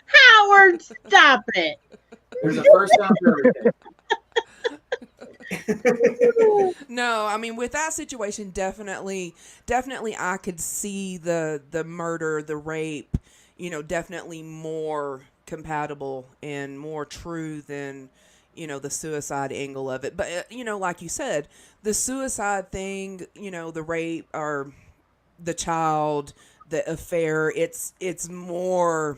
Howard, stop it. There's a first time for everything. No, I mean with that situation, definitely, definitely, I could see the murder, the rape, definitely more compatible and more true than the suicide angle of it. But like you said, the suicide thing, the rape or the child, the affair, it's more.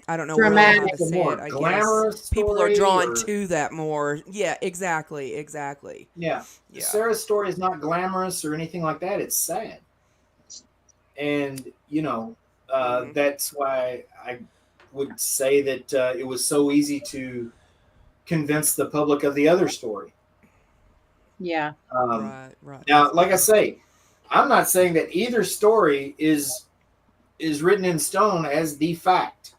I don't know really how Dramatic. to It's a say it. more I guess glamorous people are story, drawn or to that more. Yeah, exactly, exactly. yeah. Yeah. Sarah's story is not glamorous or anything like that. It's sad, and Hmm. that's why I would say that it was so easy to convince the public of the other story. Yeah. Right, right, Now, like I definitely. say, I'm not saying that either story is written in stone as the fact.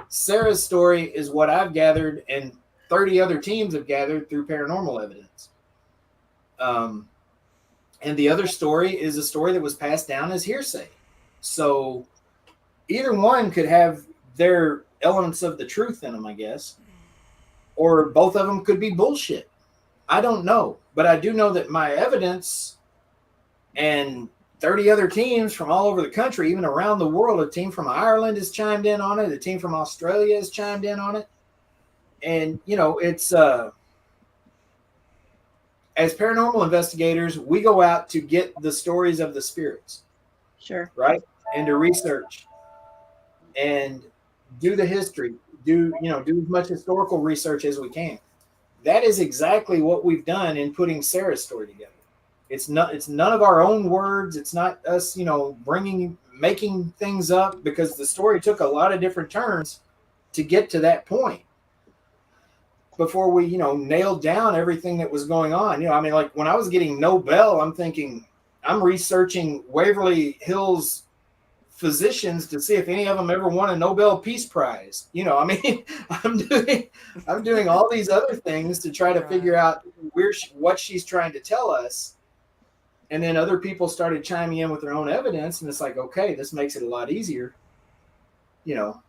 Sarah's story is what I've gathered, and 30 other teams have gathered through paranormal evidence. Um, and the other story is a story that was passed down as hearsay. So either one could have their elements of the truth in them, I guess, or both of them could be bullshit. I don't know, but I do know that my evidence and 30 other teams from all over the country, even around the world, a team from Ireland has chimed in on it, a team from Australia has chimed in on it. And, it's as paranormal investigators, we go out to get the stories of the spirits, Sure. right? And to research and do the history, do as much historical research as we can. That is exactly what we've done in putting Sarah's story together. It's none of our own words. It's not us, making things up, because the story took a lot of different turns to get to that point before we, nailed down everything that was going on. I mean, like when I was getting Nobel, I'm thinking I'm researching Waverly Hills physicians to see if any of them ever won a Nobel Peace Prize. I mean, I'm doing all these other things to try to figure Right. out what she's trying to tell us. And then other people started chiming in with their own evidence, and it's like, okay, this makes it a lot easier. You know,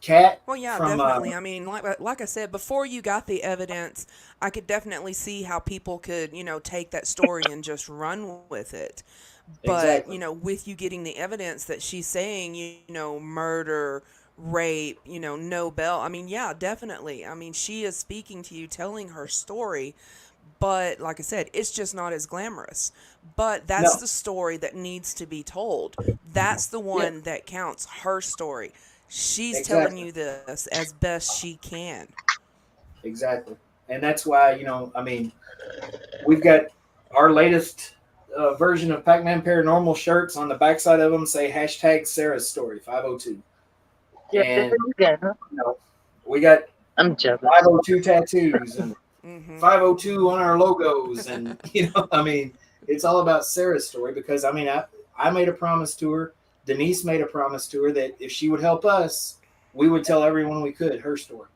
Cat Well, yeah, from definitely. I mean, like I said, before you got the evidence, I could definitely see how people could, take that story and just run with it. But, exactly, with you getting the evidence that she's saying, murder, rape, Nobel. I mean, yeah, definitely. I mean, she is speaking to you, telling her story. But like I said, it's just not as glamorous. But that's no, the story that needs to be told. That's the yeah, one that counts, her story. She's telling exactly, you this as best she can. exactly, and that's why I mean, we've got our latest version of Pac-Man Paranormal shirts. On the backside of them say hashtag Sarah's Story 502, Yeah, there and you go. we got I'm jealous. 502 tattoos and Hmm. 502 on our logos, and I mean, it's all about Sarah's story, because I mean, I made a promise to her. Denise made a promise to her that if she would help us, we would tell everyone we could her story,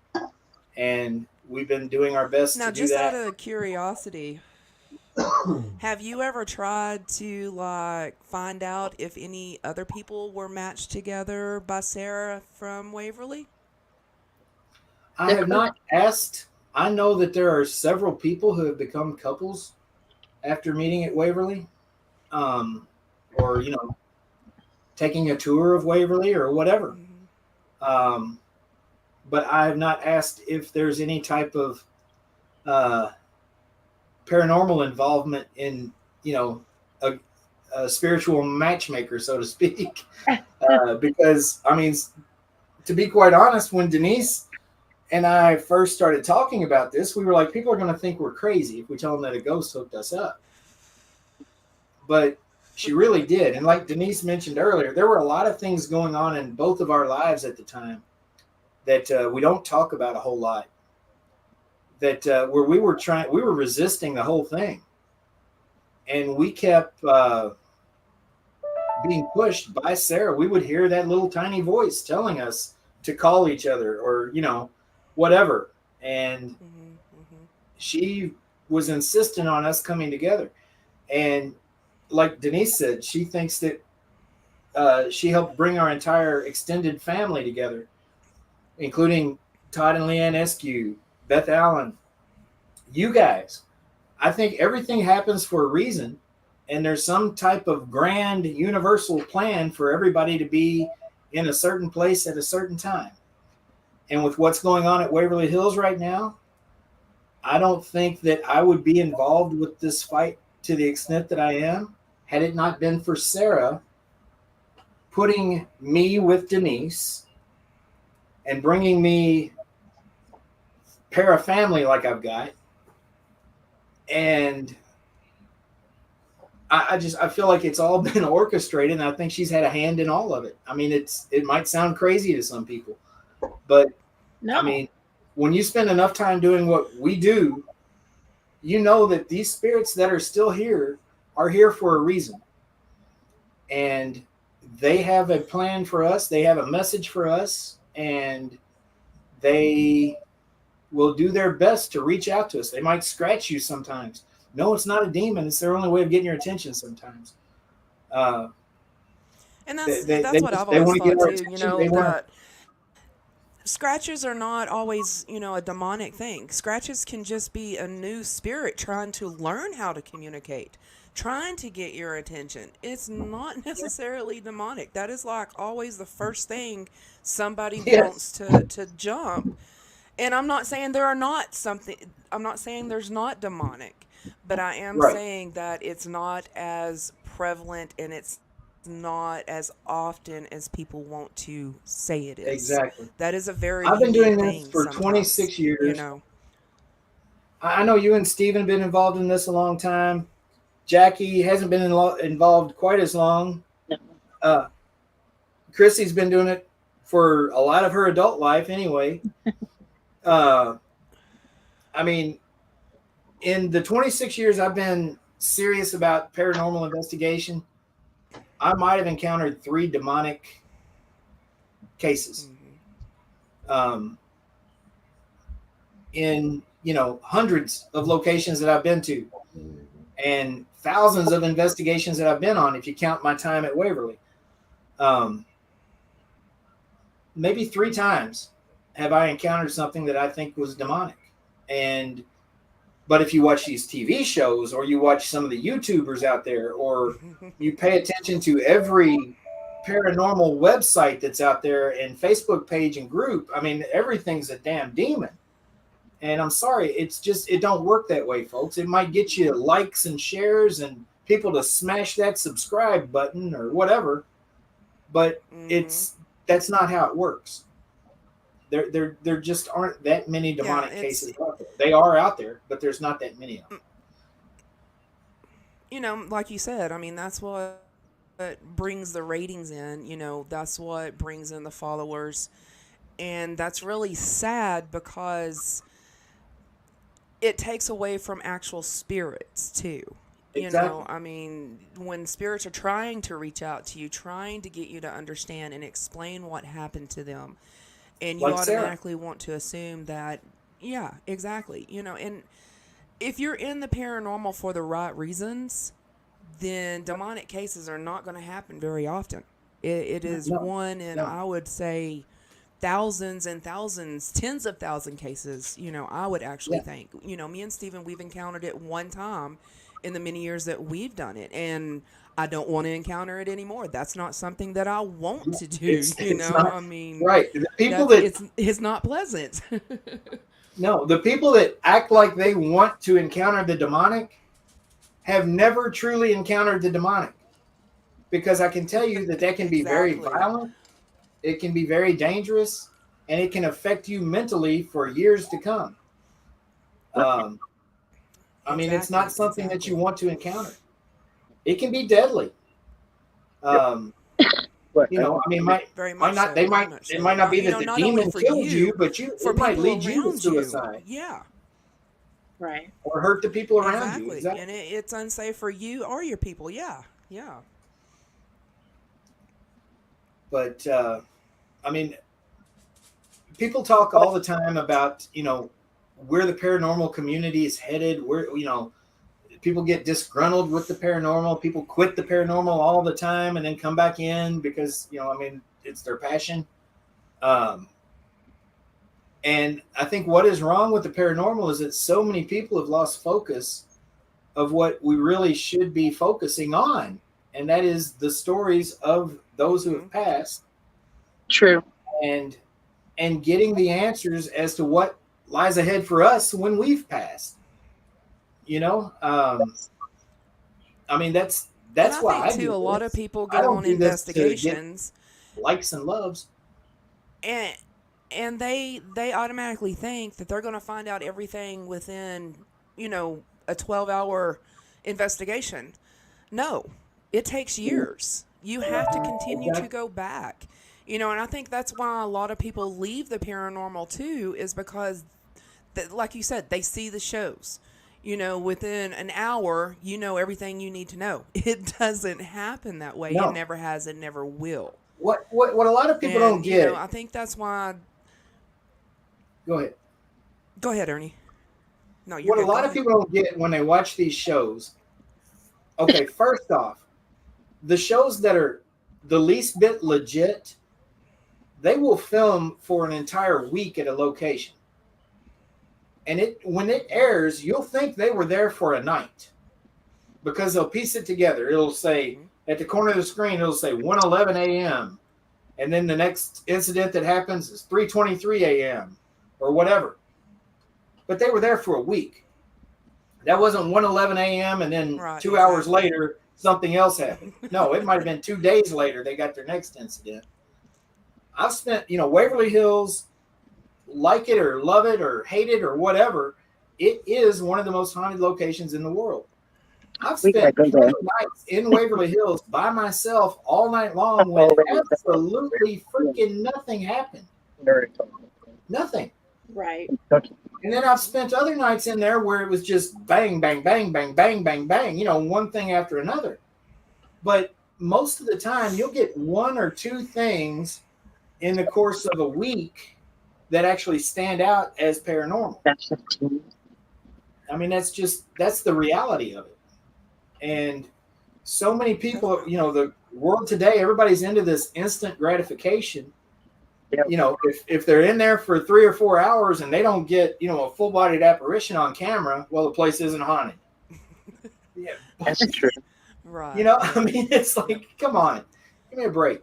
and we've been doing our best Now, to do just out that. of curiosity, have you ever tried to find out if any other people were matched together by Sarah from Waverly? I have not asked. I know that there are several people who have become couples after meeting at Waverly, um, or taking a tour of Waverly or whatever. Hmm. Um, but I have not asked if there's any type of uh, paranormal involvement in a, a spiritual matchmaker, so to speak. Because I mean, to be quite honest, when Denise and I first started talking about this, we were like, people are going to think we're crazy if we tell them that a ghost hooked us up. But she really did. And like Denise mentioned earlier, there were a lot of things going on in both of our lives at the time that we don't talk about a whole lot. That where we were resisting the whole thing, and we kept being pushed by Sarah. We would hear that little tiny voice telling us to call each other, or whatever. And she was insistent on us coming together. And like Denise said, she thinks that she helped bring our entire extended family together, including Todd and Leanne Eskew, Beth Allen, you guys. I think everything happens for a reason, and there's some type of grand universal plan for everybody to be in a certain place at a certain time. And with what's going on at Waverly Hills right now, I don't think that I would be involved with this fight to the extent that I am had it not been for Sarah putting me with Denise and bringing me parafamily like I've got. And I feel like it's all been orchestrated, and I think she's had a hand in all of it. I mean, it might sound crazy to some people, but No. I mean, when you spend enough time doing what we do, you know that these spirits that are still here are here for a reason. And they have a plan for us. They have a message for us, and they will do their best to reach out to us. They might scratch you sometimes. No, it's not a demon. It's their only way of getting your attention sometimes. And that's they what I've they always want to get thought our too. attention. They want That scratches are not always, a demonic thing. Scratches can just be a new spirit trying to learn how to communicate, trying to get your attention. It's not necessarily demonic. That is like always the first thing somebody wants to jump. And I'm not saying I'm not saying there's not demonic, but I am saying that it's not as prevalent and it's not as often as people want to say it is. Exactly. That is a very I've been unique doing this thing for sometimes, 26 years. I know you and Steven have been involved in this a long time. Jackie hasn't been involved quite as long. Chrissy's been doing it for a lot of her adult life anyway. I mean, in the 26 years I've been serious about paranormal investigation, I might have encountered 3 demonic cases. In hundreds of locations that I've been to, and thousands of investigations that I've been on, if you count my time at Waverly. Maybe 3 times have I encountered something that I think was demonic. But if you watch these TV shows, or you watch some of the YouTubers out there, or you pay attention to every paranormal website that's out there and Facebook page and group, I mean, everything's a damn demon. And I'm sorry, it don't work that way, folks. It might get you likes and shares and people to smash that subscribe button or whatever, but that's not how it works. There just aren't that many demonic cases out there. They are out there, but there's not that many of them. Like you said, I mean, that's what brings the ratings in. That's what brings in the followers. And that's really sad because it takes away from actual spirits too. Exactly. I mean, when spirits are trying to reach out to you, trying to get you to understand and explain what happened to them, and you automatically want to assume that, yeah, exactly. And if you're in the paranormal for the right reasons, then demonic cases are not going to happen very often. It is one in, I would say, thousands and thousands, tens of thousand cases, I would actually think. Me and Steven, we've encountered it one time in the many years that we've done it, and I don't want to encounter it anymore. That's not something that I want to do. Not, I mean, right? The people it's not pleasant. No, the people that act like they want to encounter the demonic have never truly encountered the demonic. because I can tell you that can be very Exactly. violent, it can be very dangerous, and it can affect you mentally for years to come. Um, I mean, it's Exactly. not something that you Exactly. want to encounter. It can be deadly. Um, But I mean, Very might much not. so. They Very might. much It so. might not Not be that the not only demon for killed you, you, but for it might people lead you to around you. suicide Yeah. Right. or hurt the people around you. Exactly. And Exactly. it's unsafe for you or your people. Yeah. Yeah. But I mean, people talk all the time about where the paranormal community is headed. Where people get disgruntled with the paranormal. People quit the paranormal all the time and then come back in because I mean, it's their passion. Um, and I think what is wrong with the paranormal is that so many people have lost focus of what we really should be focusing on, and that is the stories of those who Hmm. have passed, True. and getting the answers as to what lies ahead for us when we've passed. You know, I mean And that's I why think I too, do a lot of this. people I go don't on do this to get investigations likes and loves. and they automatically think that they're going to find out everything within, a 12-hour investigation. No, it takes years. You have to continue to Exactly. go back. And I think that's why a lot of people leave the paranormal too, is because, like you said, they see the shows. Within an hour, you know everything you need to know. It doesn't happen that way. It No. never has. It never will. What a lot of people don't And, get. I think that's why. Go ahead. Go ahead, Ernie. No, you're What a good. Go lot of ahead. people don't get when they watch these shows. Okay, first off, the shows that are the least bit legit, they will film for an entire week at a location. And when it airs, you'll think they were there for a night because they'll piece it together. It'll say Hmm. at the corner of the screen, it'll say 1:11 a.m. And then the next incident that happens is 3:23 a.m. or whatever. But they were there for a week. That wasn't 1:11 a.m. and then Right, 2 hours exactly. later something else happened. No, it might have been 2 days later they got their next incident. I've spent, Waverly Hills, like it or love it or hate it or whatever, it is one of the most haunted locations in the world. I've we gotta spent go plenty there. of nights in Waverly Hills by myself all night long when Already absolutely freaking nothing happened. Nothing. Right. And then I've spent other nights in there where it was just bang, bang, bang, bang, bang, bang, bang, one thing after another. But most of the time, you'll get one or two things in the course of a week that actually stand out as paranormal. That's 15. I mean, that's the reality of it. And so many people, Definitely. the world today, everybody's into this instant gratification. Yeah, If they're in there for 3 or 4 hours and they don't get, a full bodied apparition on camera, well, the place isn't haunted. Yeah. that's true. Right. I Right. mean, it's like, come on, give me a break.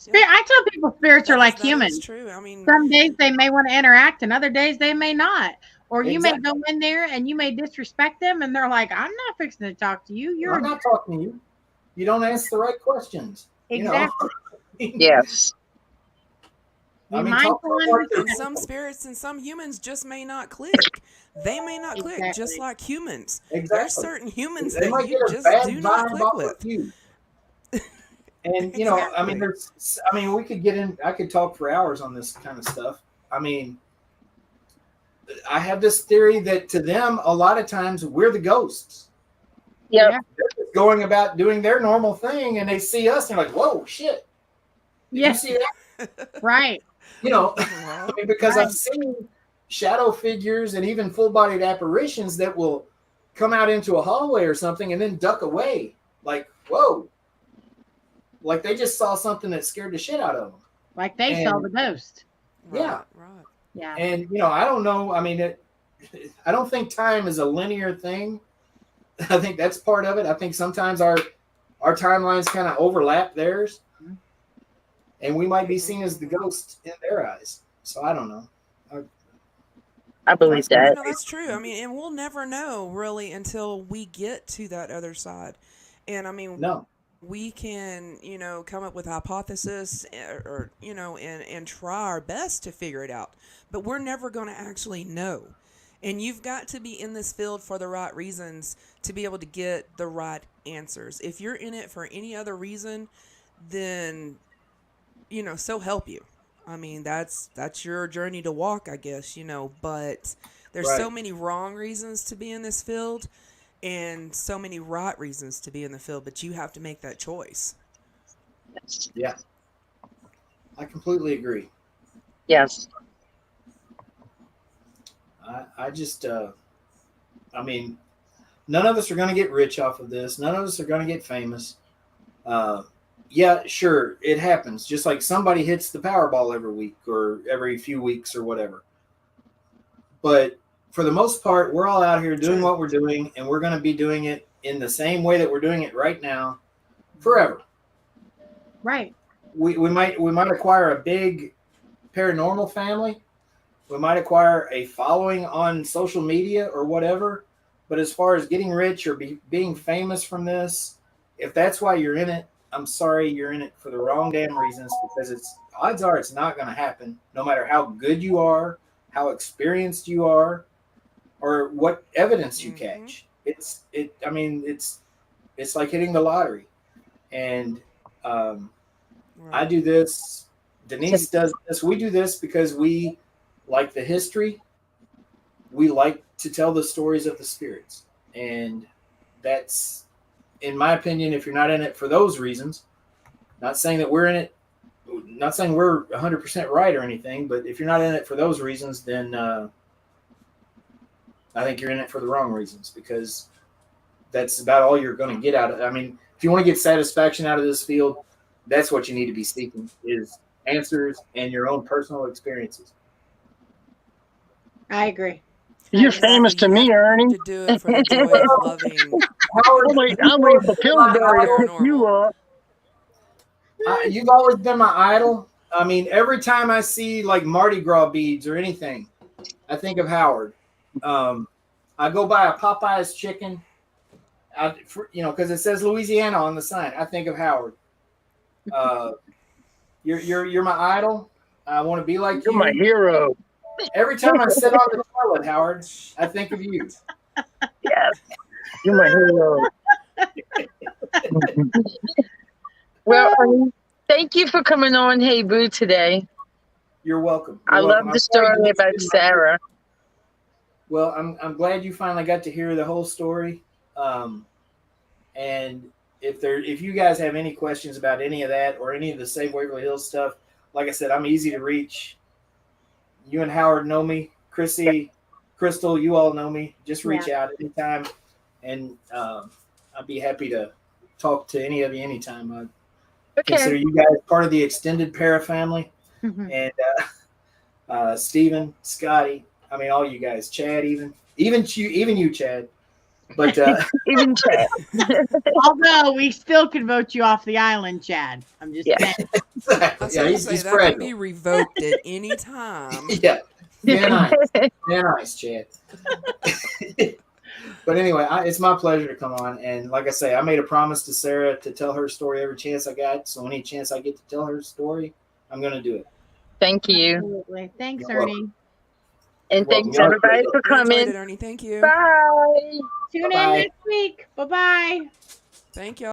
Yeah. I tell people spirits are like That is humans. true. I mean, Some days they may want to interact, and other days they may not. Or you may Exactly. go in there and you may disrespect them, and they're like, "I'm not fixing to talk to you. You're I'm not talking to you. You don't ask the right questions. exactly." Yes. Be Talk mindful to and them like they're and some respectful. spirits and some humans just may not click. They may not click, just Exactly. like humans. There's exactly. certain humans They that might you get a just bad do not vibe click off of with. you. And I mean, Exactly. we could get in. I could talk for hours on this kind of stuff. I mean, I have this theory that to them, a lot of times we're the ghosts. Yep. Yeah. They're just going about doing their normal thing, and they see us, and they're like, "Whoa, shit! Did you Yeah. see that?" Right. I mean, because Right. I've seen shadow figures and even full-bodied apparitions that will come out into a hallway or something and then duck away, like, whoa, like they just saw something that scared the shit out of them. Like they saw the And ghost. yeah, Right, right. Yeah. and I don't know. I mean, I don't think time is a linear thing. I think that's part of it. I think sometimes our timelines kind of overlap theirs, and we might be seen as the ghost in their eyes. So I don't know. I believe that. That's true. I mean, and we'll never know really until we get to that other side. And I mean, No. we can, come up with hypothesis, or and try our best to figure it out. But we're never going to actually know. And you've got to be in this field for the right reasons to be able to get the right answers. If you're in it for any other reason, then, so help you. I mean, that's your journey to walk, I guess, but there's Right. so many wrong reasons to be in this field and so many right reasons to be in the field, but you have to make that choice. Yeah, I completely agree. Yes. I just, I mean, none of us are going to get rich off of this. None of us are going to get famous. Uh, yeah, sure, it happens. Just like somebody hits the Powerball every week or every few weeks or whatever. But for the most part, we're all out here doing True. what we're doing, and we're going to be doing it in the same way that we're doing it right now forever. Right. We might acquire a big paranormal family. We might acquire a following on social media or whatever. But as far as getting rich or being famous from this, if that's why you're in it, I'm sorry, you're in it for the wrong damn reasons, because odds are it's not going to happen, no matter how good you are, how experienced you are, or what evidence you catch. It's like hitting the lottery. And I Right. do this. Denise does this. We do this because we like the history. We like to tell the stories of the spirits. And that's, in my opinion, if you're not in it for those reasons, not saying that we're in it, not saying we're 100% right or anything, but if you're not in it for those reasons, then I think you're in it for the wrong reasons, because that's about all you're going to get out of it. I mean, if you want to get satisfaction out of this field, that's what you need to be seeking, is answers and your own personal experiences. I agree. You're Exactly. famous to You have me, Ernie. to do it for the joy of loving Howard, I'm waiting for Pillsbury to pick you paranormal. up. you've always been my idol. I mean, every time I see like Mardi Gras beads or anything, I think of Howard. I go buy a Popeye's chicken, because it says Louisiana on the sign. I think of Howard. Uh, you're my idol. I want to be like You're my you. hero. Every time I sit on the toilet, Howard, I think of you. Yes. You're my hero. Well, thank you for coming on Hey Boo today. You're welcome. I You're welcome. love the story about Sarah. Well, I'm glad you finally got to hear the whole story. And if you guys have any questions about any of that or any of the Save Waverly Hills stuff, like I said, I'm easy to reach. You and Howard know me. Chrissy, Crystal, you all know me. Just reach out anytime, and I'd be happy to talk to any of you anytime. I consider you guys part of the extended para family, and Stephen, Scotty. I mean, all you guys, Chad, even you, Chad. But Even Chad. Although we still could vote you off the island, Chad. I'm just saying. I was going to say, that can be revoked at any time. Yeah, very nice, Chad. But anyway, it's my pleasure to come on, and like I say, I made a promise to Sarah to tell her story every chance I got. So any chance I get to tell her story, I'm going to do it. Thank you. Absolutely. Thanks, You're Ernie. welcome. And You're thanks welcome. everybody for I enjoyed coming. it, Ernie. Thank you. Bye. Tune in Bye-bye. next week. Bye-bye. Thank y'all.